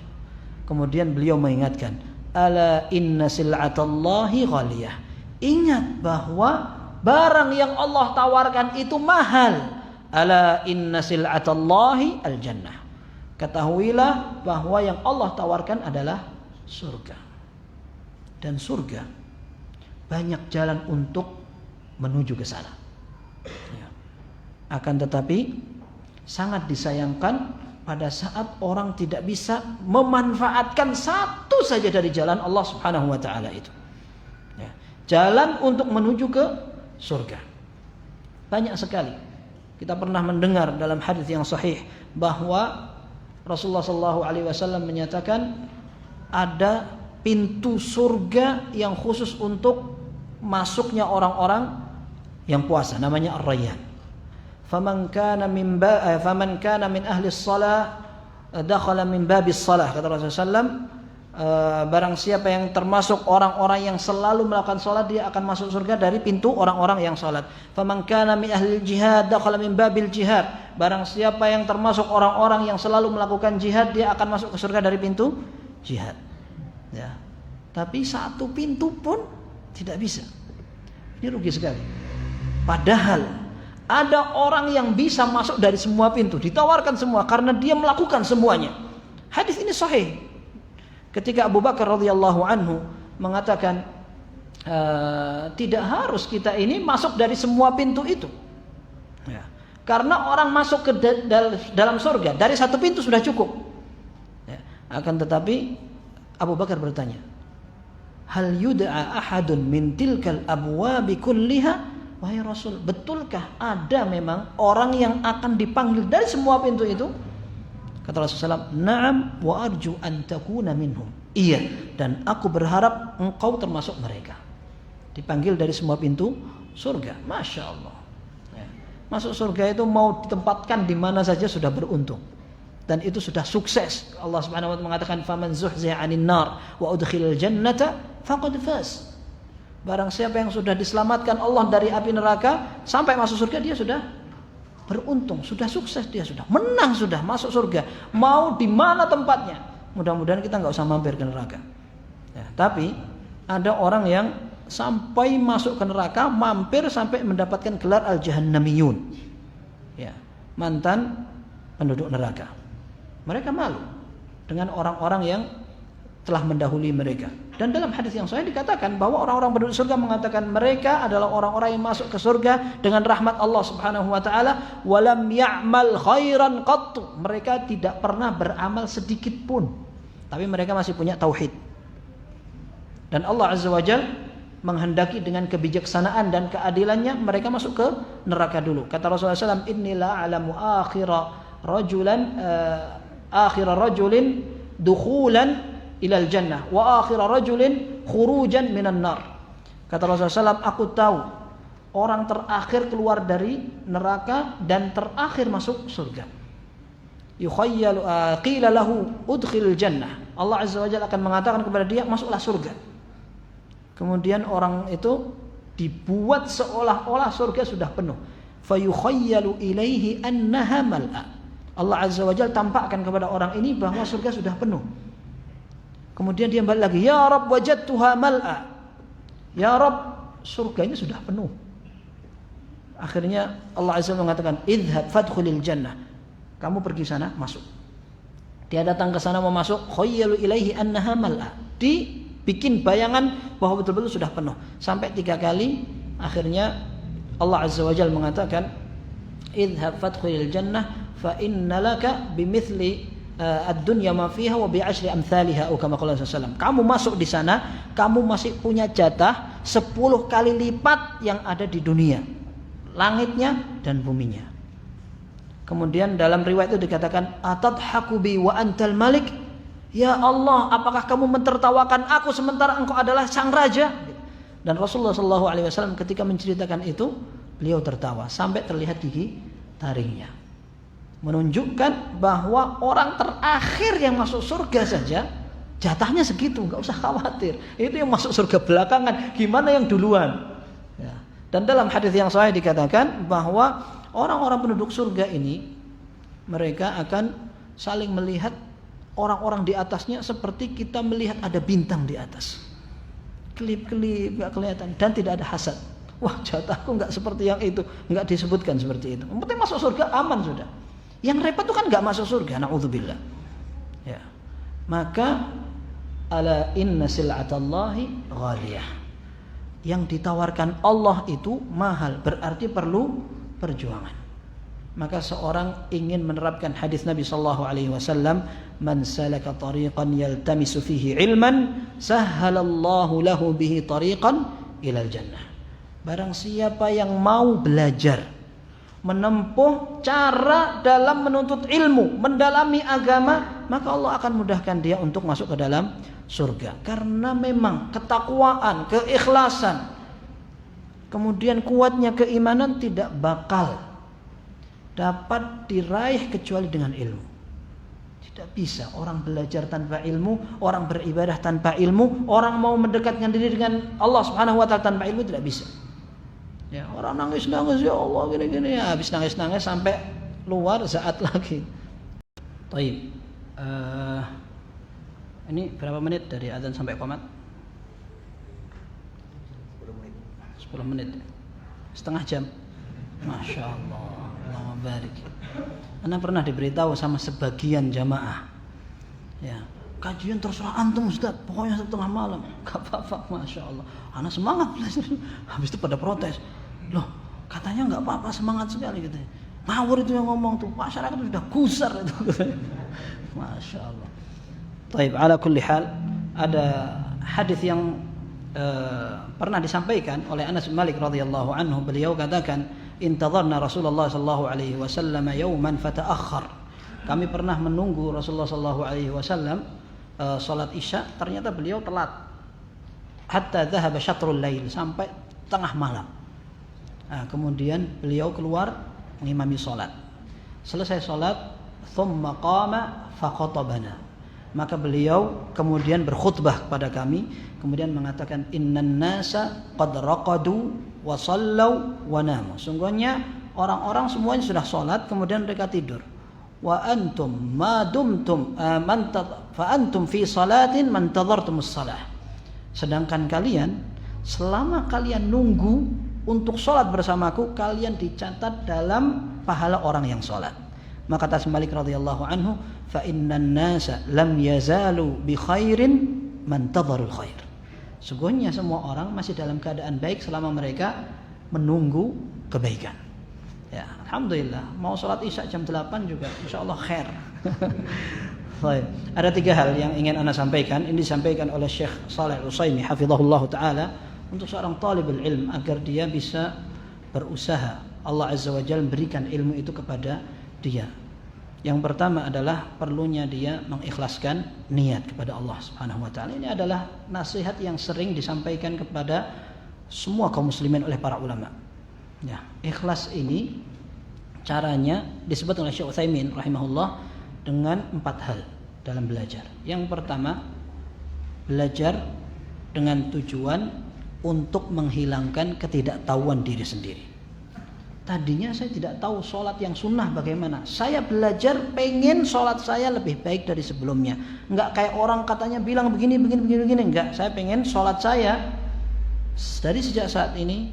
Kemudian beliau mengingatkan, ala inna sil'atallahi ghaliyah. Ingat bahwa barang yang Allah tawarkan itu mahal. Ala inna sil'atallahi al-jannah. Ketahuilah bahwa yang Allah tawarkan adalah surga. Dan surga banyak jalan untuk menuju ke sana. Ya. Akan tetapi sangat disayangkan pada saat orang tidak bisa memanfaatkan satu saja dari jalan Allah Subhanahu wa taala itu. Ya. Jalan untuk menuju ke surga. Banyak sekali kita pernah mendengar dalam hadis yang sahih bahwa Rasulullah SAW menyatakan ada pintu surga yang khusus untuk masuknya orang-orang yang puasa, namanya Ar-Rayyan. Faman kana min ahli shalah dakhala min babis shalah, kata Rasulullah SAW, barang siapa yang termasuk orang-orang yang selalu melakukan salat, dia akan masuk surga dari pintu orang-orang yang salat. Faman kana min ahli jihad dakhala min babil jihad. Barang siapa yang termasuk orang-orang yang selalu melakukan jihad, dia akan masuk ke surga dari pintu jihad. Ya. Tapi satu pintu pun tidak bisa. Ini rugi sekali. Padahal ada orang yang bisa masuk dari semua pintu, ditawarkan semua karena dia melakukan semuanya. Hadis ini sahih. Ketika Abu Bakar radhiyallahu anhu mengatakan tidak harus kita ini masuk dari semua pintu itu, ya. Karena orang masuk ke dalam surga dari satu pintu sudah cukup, ya. Akan tetapi Abu Bakar bertanya, hal yud'a ahadun min tilkal abwabi kulliha? Wahai Rasul, betulkah ada memang orang yang akan dipanggil dari semua pintu itu? Kata Rasulullah SAW, na'am wa arju an takuna minhum. Iya, dan aku berharap engkau termasuk mereka. Dipanggil dari semua pintu surga. Masya Allah. Ya. Masuk surga itu mau ditempatkan di mana saja sudah beruntung. Dan itu sudah sukses. Allah Subhanahu wa taala mengatakan, faman zuhziha 'anil nar wa udkhilal jannata faqad faz. Barang siapa yang sudah diselamatkan Allah dari api neraka sampai masuk surga, dia sudah beruntung, sudah sukses, dia sudah menang, sudah masuk surga. Mau di mana tempatnya? Mudah-mudahan kita nggak usah mampir ke neraka. Ya, tapi ada orang yang sampai masuk ke neraka, mampir sampai mendapatkan gelar al-jahannamiyun. Ya, mantan penduduk neraka. Mereka malu dengan orang-orang yang telah mendahului mereka. Dan dalam hadis yang sahih dikatakan bahwa orang-orang penduduk surga mengatakan mereka adalah orang-orang yang masuk ke surga dengan rahmat Allah Subhanahu wa taala, walam ya'mal khairan qattu. Mereka tidak pernah beramal sedikit pun, tapi mereka masih punya tauhid. Dan Allah Azza wa Jalla menghendaki dengan kebijaksanaan dan keadilannya mereka masuk ke neraka dulu. Kata Rasulullah SAW, inni la a'lamu akhira rajulin dukhulan ilal jannah wa akhir rajulin khurujan minan nar. Kata Rasulullah SAW, aku tahu orang terakhir keluar dari neraka dan terakhir masuk surga. Yukhayyalu qila lahu udkhilil jannah. Allah Azza wa Jalla akan mengatakan kepada dia, masuklah surga. Kemudian orang itu dibuat seolah-olah surga sudah penuh. Fayukhayyalu ilaihi annaha mal'a. Allah Azza wa Jalla tampakkan kepada orang ini bahwa surga sudah penuh. Kemudian dia balik lagi, ya Rabb wajadtuha mal'a. Ya Rabb, surganya sudah penuh. Akhirnya Allah Azza wa Jalla mengatakan, idhhab fadkhulil jannah. Kamu pergi sana, masuk. Dia datang ke sana mau masuk, khayyalu ilaihi annaha mal'a. Dibikin bayangan bahwa betul-betul sudah penuh. Sampai 3 kali, akhirnya Allah Azza wa Jalla mengatakan, idhhab fadkhulil jannah fa innalaka bimithli ad-dunya ma fiha wa bi'ashri amsalha atau kama qala sallallahu. Kamu masuk di sana, kamu masih punya jatah 10 kali lipat yang ada di dunia, langitnya dan buminya. Kemudian dalam riwayat itu dikatakan, atadhaku bi wa antal malik. Ya Allah, apakah kamu mentertawakan aku sementara engkau adalah sang raja? Dan Rasulullah SAW ketika menceritakan itu, beliau tertawa sampai terlihat gigi taringnya. Menunjukkan bahwa orang terakhir yang masuk surga saja jatahnya segitu, nggak usah khawatir. Itu yang masuk surga belakangan, gimana yang duluan? Ya. Dan dalam hadis yang sahih dikatakan bahwa orang-orang penduduk surga ini mereka akan saling melihat orang-orang di atasnya seperti kita melihat ada bintang di atas. Kelip-kelip, nggak kelihatan dan tidak ada hasad. Wah, jatahku nggak seperti yang itu, nggak disebutkan seperti itu. Yang penting masuk surga aman sudah. Yang repot itu kan nggak masuk surga, na'udzubillah. Ya. Maka ala inna sil'atallahi ghaliyah. Yang ditawarkan Allah itu mahal, berarti perlu perjuangan. Maka seorang ingin menerapkan hadis Nabi sallallahu alaihi wasallam, man salaka tariqan yaltamisu fihi ilman, sahhalallahu lahu bihi tariqan ilal jannah. Barang siapa yang mau belajar, menempuh cara dalam menuntut ilmu, mendalami agama, maka Allah akan mudahkan dia untuk masuk ke dalam surga. Karena memang ketakwaan, keikhlasan, kemudian kuatnya keimanan tidak bakal dapat diraih kecuali dengan ilmu. Tidak bisa orang belajar tanpa ilmu, orang beribadah tanpa ilmu, orang mau mendekatkan diri dengan Allah Subhanahu wa taala tanpa ilmu tidak bisa. Ya, orang nangis-nangis ya Allah gini-gini ya, habis nangis-nangis sampai luar saat lagi. Baik. Ini berapa menit dari azan sampai qomat? 10 menit. Setengah jam. Masya Allah. Allah barik. Anda pernah diberitahu sama sebagian jamaah, ya, kajian terserah antum Ustaz, pokoknya setengah malam. Gak apa-apa, Masya Allah. Anak semangat belajar. Habis itu pada protes, loh katanya gak apa-apa, semangat sekali gitu. Ngawur itu yang ngomong tuh, masyarakat sudah gusar itu. Masya Allah. Taib, ala kulli hal, ada hadis yang pernah disampaikan oleh Anas bin Malik radhiyallahu anhu. Beliau katakan, intadharna Rasulullah sallallahu alaihi wasallam yawman fata'akhkhar. Kami pernah menunggu Rasulullah sallallahu alaihi wasallam salat Isya, ternyata beliau telat. Hatta dhahaba syatrul lail, sampai tengah malam. Nah, kemudian beliau keluar mengimami salat. Selesai salat, thumma qama faqatabana. Maka beliau kemudian berkhutbah kepada kami, kemudian mengatakan, innan nasa qad raqadu wa sallau wa namu. Sungguhnya orang-orang semuanya sudah salat, kemudian mereka tidur. Wa antum ma dumtum fa antum fi salatin man tadhartumus salah. Sedangkan kalian, selama kalian nunggu untuk salat bersamaku, kalian dicatat dalam pahala orang yang salat. Maka kata Malik radhiyallahu anhu, fa innan nasa lam yazalu bi khairin man tadharul khair. Sungguhnya semua orang masih dalam keadaan baik selama mereka menunggu kebaikan. Ya, alhamdulillah, mau salat Isya jam 8 juga insyaallah khair. Baik. Ada 3 hal yang ingin Anda sampaikan. Ini disampaikan oleh Syekh Shalih Al-Utsaimin hafizahullah taala untuk seorang talibul ilm agar dia bisa berusaha Allah Azza wa Jalla berikan ilmu itu kepada dia. Yang pertama adalah perlunya dia mengikhlaskan niat kepada Allah Subhanahu wa taala. Ini adalah nasihat yang sering disampaikan kepada semua kaum muslimin oleh para ulama. Ya, ikhlas ini caranya disebut oleh Syekh Utsaimin rahimahullah dengan 4 hal dalam belajar. Yang pertama, belajar dengan tujuan untuk menghilangkan ketidaktahuan diri sendiri. Tadinya saya tidak tahu sholat yang sunnah bagaimana. Saya belajar pengen sholat saya lebih baik dari sebelumnya. Enggak kayak orang katanya bilang begini. Enggak, saya pengen sholat saya dari sejak saat ini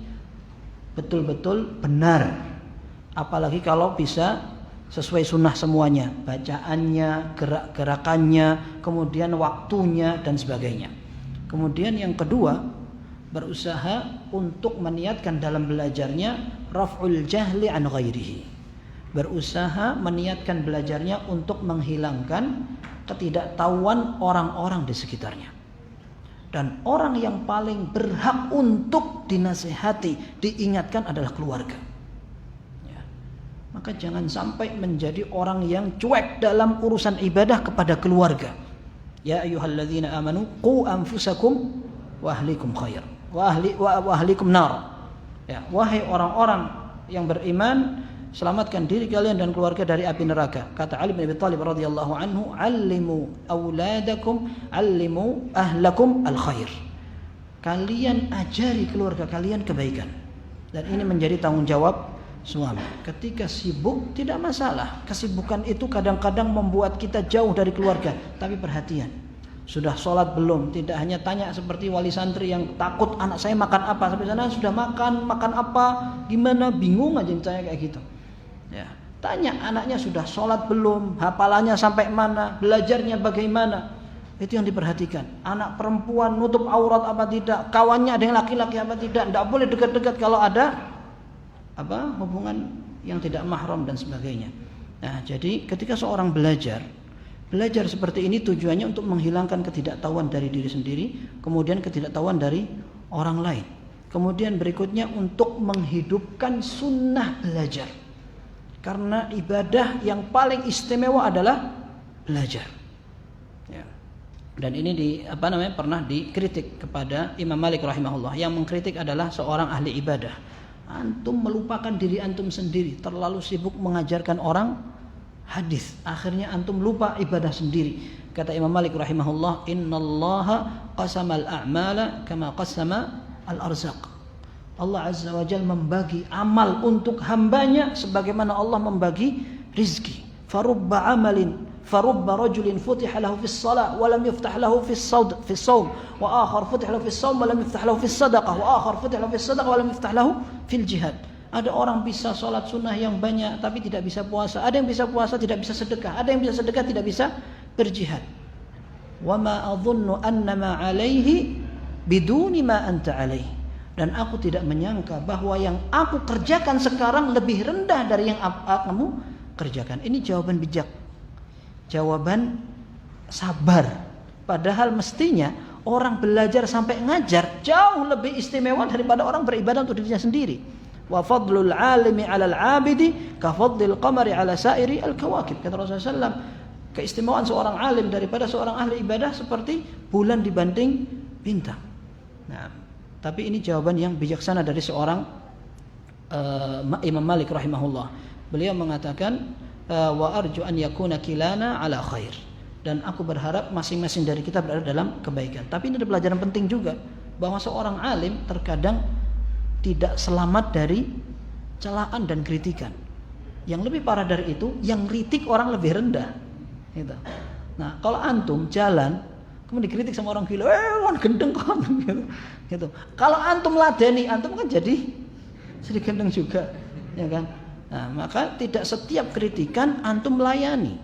betul-betul benar. Apalagi kalau bisa sesuai sunnah semuanya. Bacaannya, gerak-gerakannya, kemudian waktunya dan sebagainya. Kemudian yang kedua, berusaha untuk meniatkan dalam belajarnya raf'ul jahli an ghairihi. Berusaha meniatkan belajarnya untuk menghilangkan ketidaktahuan orang-orang di sekitarnya. Dan orang yang paling berhak untuk dinasihati, diingatkan adalah keluarga. Ya. Maka jangan sampai menjadi orang yang cuek dalam urusan ibadah kepada keluarga. Ya ayyuhalladzina amanu qu anfusakum wa ahlikum khair. Wa ahlikum nar. Ya, wahai orang-orang yang beriman, selamatkan diri kalian dan keluarga dari api neraka. Kata Ali bin Abi Thalib radhiyallahu anhu, "Allimu auladakum, allimu ahlakum al-khair." Kalian ajari keluarga kalian kebaikan. Dan ini menjadi tanggung jawab suami. Ketika sibuk tidak masalah. Kesibukan itu kadang-kadang membuat kita jauh dari keluarga, tapi perhatian. Sudah sholat belum? Tidak hanya tanya seperti wali santri yang takut anak saya makan apa, sampai sana sudah makan apa, gimana, bingung aja saya kayak gitu. Ya, tanya anaknya sudah sholat belum, hafalannya sampai mana, belajarnya bagaimana. Itu yang diperhatikan. Anak perempuan nutup aurat apa tidak, kawannya ada yang laki-laki apa tidak boleh dekat-dekat kalau ada hubungan yang tidak mahram dan sebagainya. Nah, jadi ketika seorang belajar seperti ini tujuannya untuk menghilangkan ketidaktahuan dari diri sendiri, kemudian ketidaktahuan dari orang lain. Kemudian berikutnya untuk menghidupkan sunnah belajar. Karena ibadah yang paling istimewa adalah belajar. Ya. Dan ini pernah dikritik kepada Imam Malik rahimahullah. Yang mengkritik adalah seorang ahli ibadah. Antum melupakan diri antum sendiri, terlalu sibuk mengajarkan orang hadis, akhirnya antum lupa ibadah sendiri. Kata Imam Malik rahimahullah, innallaha qasamal a'mala kama qasama al-arzaq. Allah Azza wa Jalla membagi amal untuk hambanya sebagaimana Allah membagi rizki. Farubba amalin, farubba rajulin futiha lahu fis salah wa lam yuftah lahu fis sawm, wa akhar futiha lahu fis sawm wa lam yuftah lahu fis sadaqah, wa akhar futiha lahu fis sadaqah wa lam yuftah lahu fil jihad. Ada orang bisa sholat sunnah yang banyak tapi tidak bisa puasa. Ada yang bisa puasa tidak bisa sedekah. Ada yang bisa sedekah tidak bisa berjihad. Wa ma adhunnu annama alaihi biduni ma anta alaihi. Dan aku tidak menyangka bahwa yang aku kerjakan sekarang lebih rendah dari yang kamu kerjakan. Ini jawaban bijak. Jawaban sabar. Padahal mestinya orang belajar sampai ngajar jauh lebih istimewa daripada orang beribadah untuk dirinya sendiri. Wa fadlul alimi 'alal 'abidi ka fadlil qamari 'ala sa'iri al-kawakib. Kata Rasulullah SAW, keistimewaan seorang alim daripada seorang ahli ibadah seperti bulan dibanding bintang. Nah, tapi ini jawaban yang bijaksana dari seorang Imam Malik rahimahullah. Beliau mengatakan, wa arju an yakuna kilana 'ala khair. Dan aku berharap masing-masing dari kita berada dalam kebaikan. Tapi ini ada pelajaran penting juga, bahwa seorang alim terkadang tidak selamat dari celaan dan kritikan. Yang lebih parah dari itu, yang kritik orang lebih rendah. Gitu. Nah, kalau antum jalan, kemudian dikritik sama orang gila, kan gendeng kan, gitu. Kalau antum ladeni, antum kan jadi gendeng juga, ya kan? Nah, maka tidak setiap kritikan antum layani.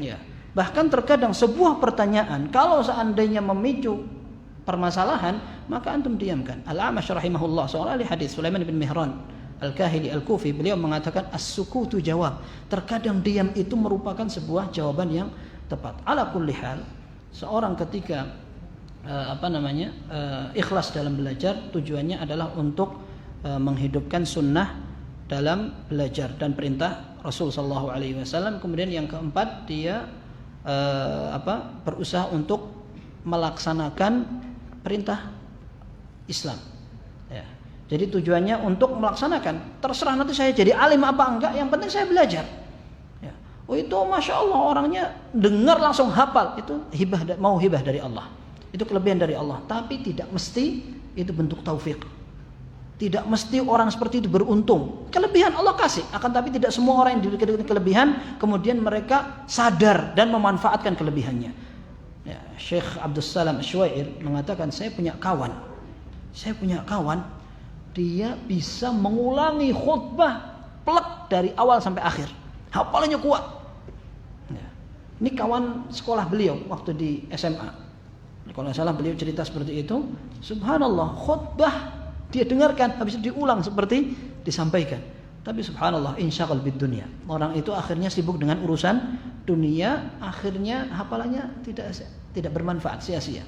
Ya. Bahkan terkadang sebuah pertanyaan, kalau seandainya memicu permasalahan, maka antum diamkan. Al-A'mash rahimahullah, seorang ahli hadis, Sulaiman bin Mihran Al-Kahili Al-Kufi, beliau mengatakan as-sukutu jawab. Terkadang diam itu merupakan sebuah jawaban yang tepat. Ala kulli hal, seorang ketika ikhlas dalam belajar, tujuannya adalah untuk menghidupkan sunnah dalam belajar dan perintah Rasul sallallahu alaihi wasallam. Kemudian yang keempat, dia berusaha untuk melaksanakan perintah Islam. Ya. Jadi tujuannya untuk melaksanakan. Terserah nanti saya jadi alim apa enggak, yang penting saya belajar. Ya. Oh itu masya Allah orangnya dengar langsung hafal, itu mau hibah dari Allah. Itu kelebihan dari Allah. Tapi tidak mesti itu bentuk taufik. Tidak mesti orang seperti itu beruntung. Kelebihan Allah kasih, akan tapi tidak semua orang yang diberikan kelebihan kemudian mereka sadar dan memanfaatkan kelebihannya. Ya, Syekh Abdul Salam Asywair mengatakan, saya punya kawan, dia bisa mengulangi khutbah plek dari awal sampai akhir, hafalannya kuat. Ya. Ini kawan sekolah beliau waktu di SMA. Kalau nggak salah beliau cerita seperti itu. Subhanallah, khutbah dia dengarkan, habis itu diulang seperti disampaikan. Tapi subhanallah, insyaqal bid dunya. Orang itu akhirnya sibuk dengan urusan dunia, akhirnya hafalannya tidak bermanfaat, sia-sia.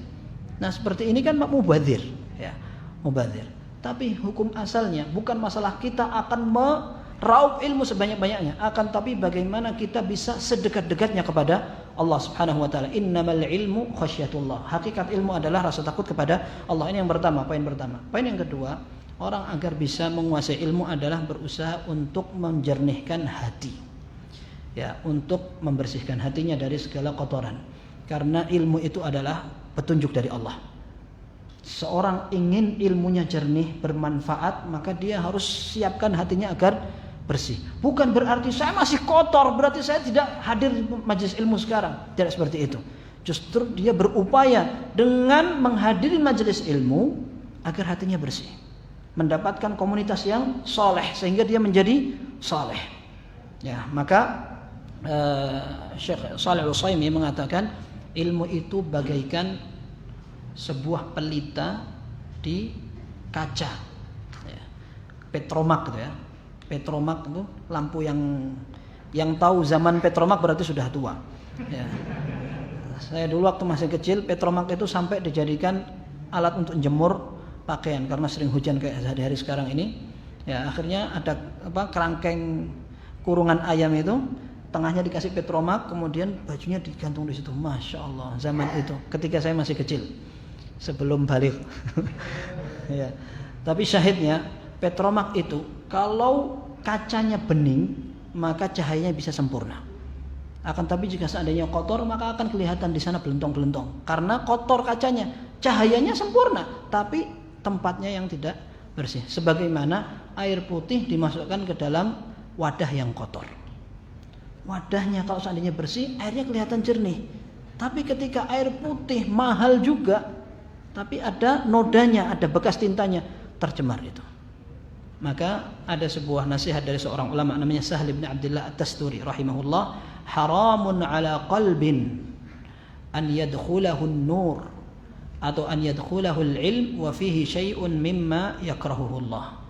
Nah, seperti ini kan mubadzir, ya. Mubadzir. Tapi hukum asalnya bukan masalah kita akan meraup ilmu sebanyak-banyaknya, akan tapi bagaimana kita bisa sedekat-dekatnya kepada Allah Subhanahu wa taala. Innamal ilmu khasyatullah. Hakikat ilmu adalah rasa takut kepada Allah. Ini yang pertama, poin pertama. Poin yang kedua, orang agar bisa menguasai ilmu adalah berusaha untuk menjernihkan hati. Ya, untuk membersihkan hatinya dari segala kotoran. Karena ilmu itu adalah petunjuk dari Allah. Seorang ingin ilmunya jernih, bermanfaat, maka dia harus siapkan hatinya agar bersih. Bukan berarti saya masih kotor, berarti saya tidak hadir di majelis ilmu sekarang. Tidak seperti itu. Justru dia berupaya dengan menghadiri majelis ilmu agar hatinya bersih. Mendapatkan komunitas yang soleh sehingga dia menjadi soleh. Ya, maka Syekh Shalih Al-Utsaimin mengatakan ilmu itu bagaikan sebuah pelita di kaca, ya. Petromak gitu ya. Petromak itu lampu yang tahu zaman Petromak berarti sudah tua. Ya. Saya dulu waktu masih kecil, Petromak itu sampai dijadikan alat untuk jemur pakaian karena sering hujan kayak sehari-hari sekarang ini. Ya, akhirnya ada kerangkeng kurungan ayam itu, tengahnya dikasih petromak, kemudian bajunya digantung di situ. Masya Allah, zaman itu ketika saya masih kecil, sebelum balik. Ya. Tapi syahidnya petromak itu kalau kacanya bening maka cahayanya bisa sempurna. Akan tapi jika seandainya kotor, maka akan kelihatan di sana belentong-belentong. Karena kotor kacanya, cahayanya sempurna, tapi tempatnya yang tidak bersih. Sebagaimana air putih dimasukkan ke dalam wadah yang kotor. Wadahnya kalau seandainya bersih, airnya kelihatan jernih. Tapi ketika air putih mahal juga, tapi ada nodanya, ada bekas tintanya, tercemar itu. Maka ada sebuah nasihat dari seorang ulama namanya Sahal bin Abdullah At-Tasturi rahimahullah, haramun ala qalbin an yadkhulahu an-nur atau an yadkhulahu al-ilm wa fihi syai'un mimma yakrahuhu Allah.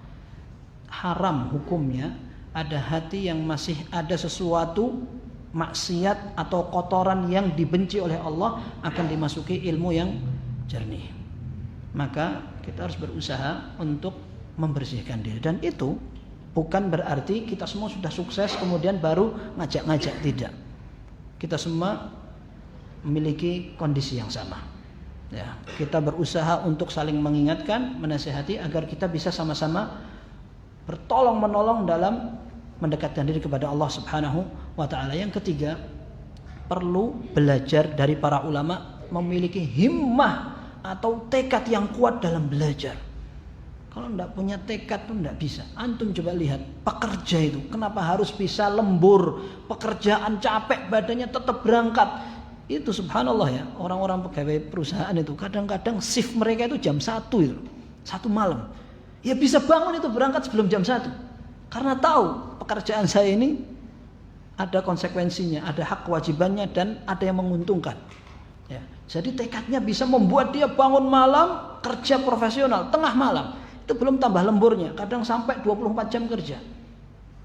Haram hukumnya ada hati yang masih ada sesuatu maksiat atau kotoran yang dibenci oleh Allah akan dimasuki ilmu yang jernih. Maka kita harus berusaha untuk membersihkan diri, dan itu bukan berarti kita semua sudah sukses kemudian baru ngajak-ngajak, tidak. Kita semua memiliki kondisi yang sama. Ya, kita berusaha untuk saling mengingatkan, menasihati agar kita bisa sama-sama bertolong menolong dalam mendekatkan diri kepada Allah Subhanahu wa taala. Yang ketiga, perlu belajar dari para ulama, memiliki himmah atau tekad yang kuat dalam belajar. Kalau tidak punya tekad tuh tidak bisa. Antum coba lihat pekerja itu, kenapa harus bisa lembur, pekerjaan capek, badannya tetap berangkat. Itu subhanallah ya, orang-orang pegawai perusahaan itu kadang-kadang shift mereka itu jam 1 itu, 1 malam. Ya bisa bangun itu berangkat sebelum jam 1. Karena tahu pekerjaan saya ini ada konsekuensinya, ada hak kewajibannya, dan ada yang menguntungkan. Ya, jadi tekadnya bisa membuat dia bangun malam, kerja profesional, tengah malam. Itu belum tambah lemburnya, kadang sampai 24 jam kerja.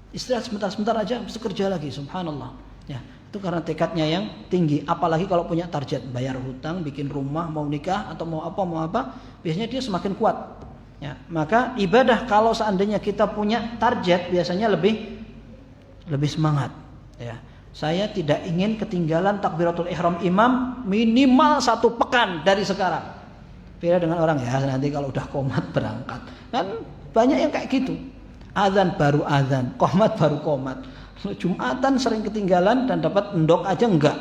Istirahat sebentar-sebentar aja, bisa kerja lagi, subhanallah. Ya, itu karena tekadnya yang tinggi. Apalagi kalau punya target, bayar hutang, bikin rumah, mau nikah atau mau apa, biasanya dia semakin kuat. Ya, maka ibadah kalau seandainya kita punya target, biasanya lebih semangat. Ya, saya tidak ingin ketinggalan takbiratul ihram imam minimal 1 pekan dari sekarang. Beda dengan orang ya nanti kalau udah qomat berangkat. Kan banyak yang kayak gitu. Azan baru azan, qomat baru qomat. Jumatan sering ketinggalan dan dapat endok aja enggak.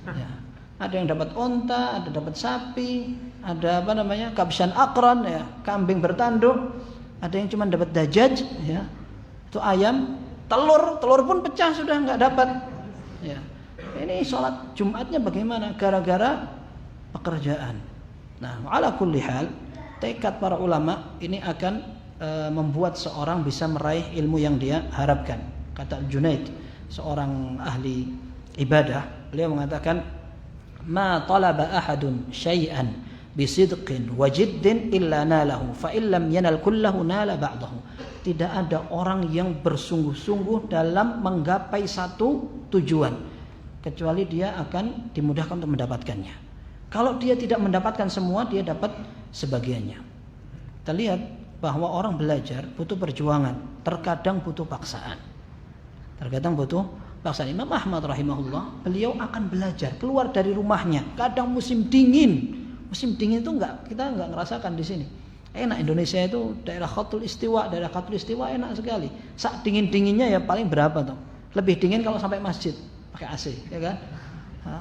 Ya. Ada yang dapat onta, ada dapat sapi, ada kabshan akron ya, kambing bertanduk. Ada yang cuma dapat dajaj ya. Itu ayam, telur pun pecah sudah enggak dapat. Ya. Ini sholat Jumatnya bagaimana? Gara-gara pekerjaan. Nah, ala kulli hal, tekad para ulama ini akan membuat seorang bisa meraih ilmu yang dia harapkan. Kata Junaid, seorang ahli ibadah, beliau mengatakan, "Ma talaba ahadun syai'an bisidqin wa jiddin illa nalahu, fa illam yanal kullahu nala ba'dahu." Tidak ada orang yang bersungguh-sungguh dalam menggapai satu tujuan kecuali dia akan dimudahkan untuk mendapatkannya. Kalau dia tidak mendapatkan semua, dia dapat sebagiannya. Kita lihat bahwa orang belajar butuh perjuangan, terkadang butuh paksaan. Imam Ahmad rahimahullah, beliau akan belajar keluar dari rumahnya. Kadang musim dingin itu kita nggak ngerasakan di sini. Enak, Indonesia itu daerah Khatul Istiwa enak sekali. Saat dingin-dinginnya ya paling berapa tuh? Lebih dingin kalau sampai masjid pakai AC, ya kan?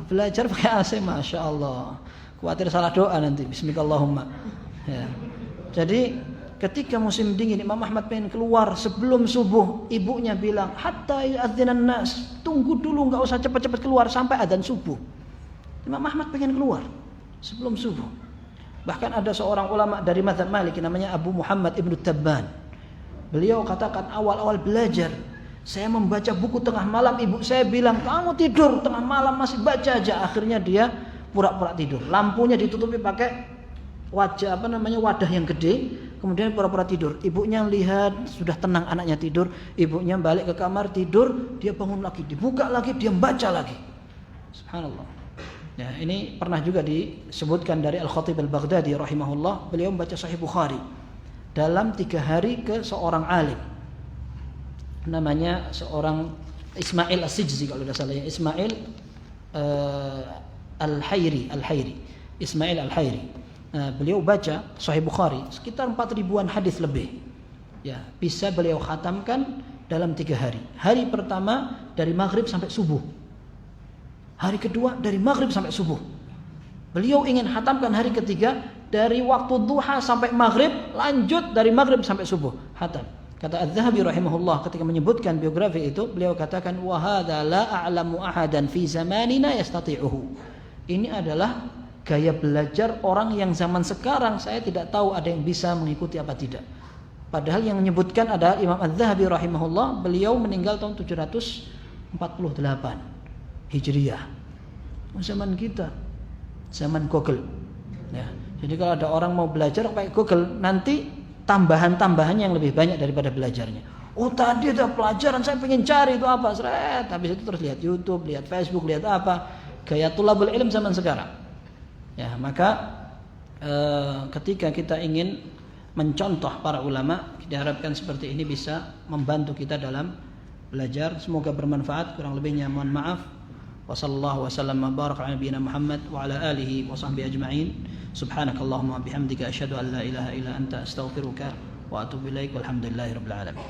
Belajar pakai AC, masya Allah. Khawatir salah doa nanti. Bismillahirrahmanirrahim. Ya. Jadi ketika musim dingin, Imam Ahmad pengen keluar sebelum subuh. Ibunya bilang, hatta yu'adzinan nas, tunggu dulu, nggak usah cepat-cepat keluar sampai adzan subuh. Imam Ahmad pengen keluar sebelum subuh. Bahkan ada seorang ulama dari mazhab Maliki namanya Abu Muhammad Ibnu Tabban. Beliau katakan awal-awal belajar, saya membaca buku tengah malam, ibu saya bilang, kamu tidur tengah malam masih baca aja. Akhirnya dia pura-pura tidur. Lampunya ditutupi pakai wadah yang gede, kemudian pura-pura tidur. Ibunya lihat sudah tenang anaknya tidur, ibunya balik ke kamar tidur, dia bangun lagi, dibuka lagi, dia baca lagi. Subhanallah. Ya, ini pernah juga disebutkan dari Al-Khatib Al-Baghdadi rahimahullah, beliau membaca Sahih Bukhari dalam 3 hari ke seorang alim. Namanya seorang Ismail As-Sijzi kalau tidak salah ya, Ismail Al-Hayri. Ismail Al-Hayri. Beliau baca Sahih Bukhari sekitar 4.000-an hadis lebih. Ya, bisa beliau khatamkan dalam 3 hari. Hari pertama dari maghrib sampai subuh. Hari kedua dari maghrib sampai subuh. Beliau ingin hatamkan hari ketiga dari waktu duha sampai maghrib, lanjut dari maghrib sampai subuh, hatam. Kata Az-Zahabi rahimahullah ketika menyebutkan biografi itu, beliau katakan wa hadza la a'lamu ahadan fi zamanina yastati'uhu. Ini adalah gaya belajar orang yang zaman sekarang, saya tidak tahu ada yang bisa mengikuti apa tidak. Padahal yang menyebutkan adalah Imam Az-Zahabi rahimahullah, beliau meninggal tahun 748 Hijriah. Zaman kita, zaman Google. Ya. Jadi kalau ada orang mau belajar pakai Google, nanti tambahan-tambahannya yang lebih banyak daripada belajarnya. Oh tadi ada pelajaran, saya pengen cari itu apa, seret. Habis itu terus lihat YouTube, lihat Facebook, lihat apa. Gaya tulabul ilm zaman sekarang. Ya, maka ketika kita ingin mencontoh para ulama, diharapkan seperti ini bisa membantu kita dalam belajar. Semoga bermanfaat. Kurang lebihnya mohon maaf. Wassallallahu wasallam wa baraka ala nabiyyina Muhammad wa ala alihi wa sahbihi ajma'in. Subhanakallahumma bihamdika asyhadu an la ilaha illa anta astaghfiruka wa atubu ilaik. Walhamdulillahirabbil alamin.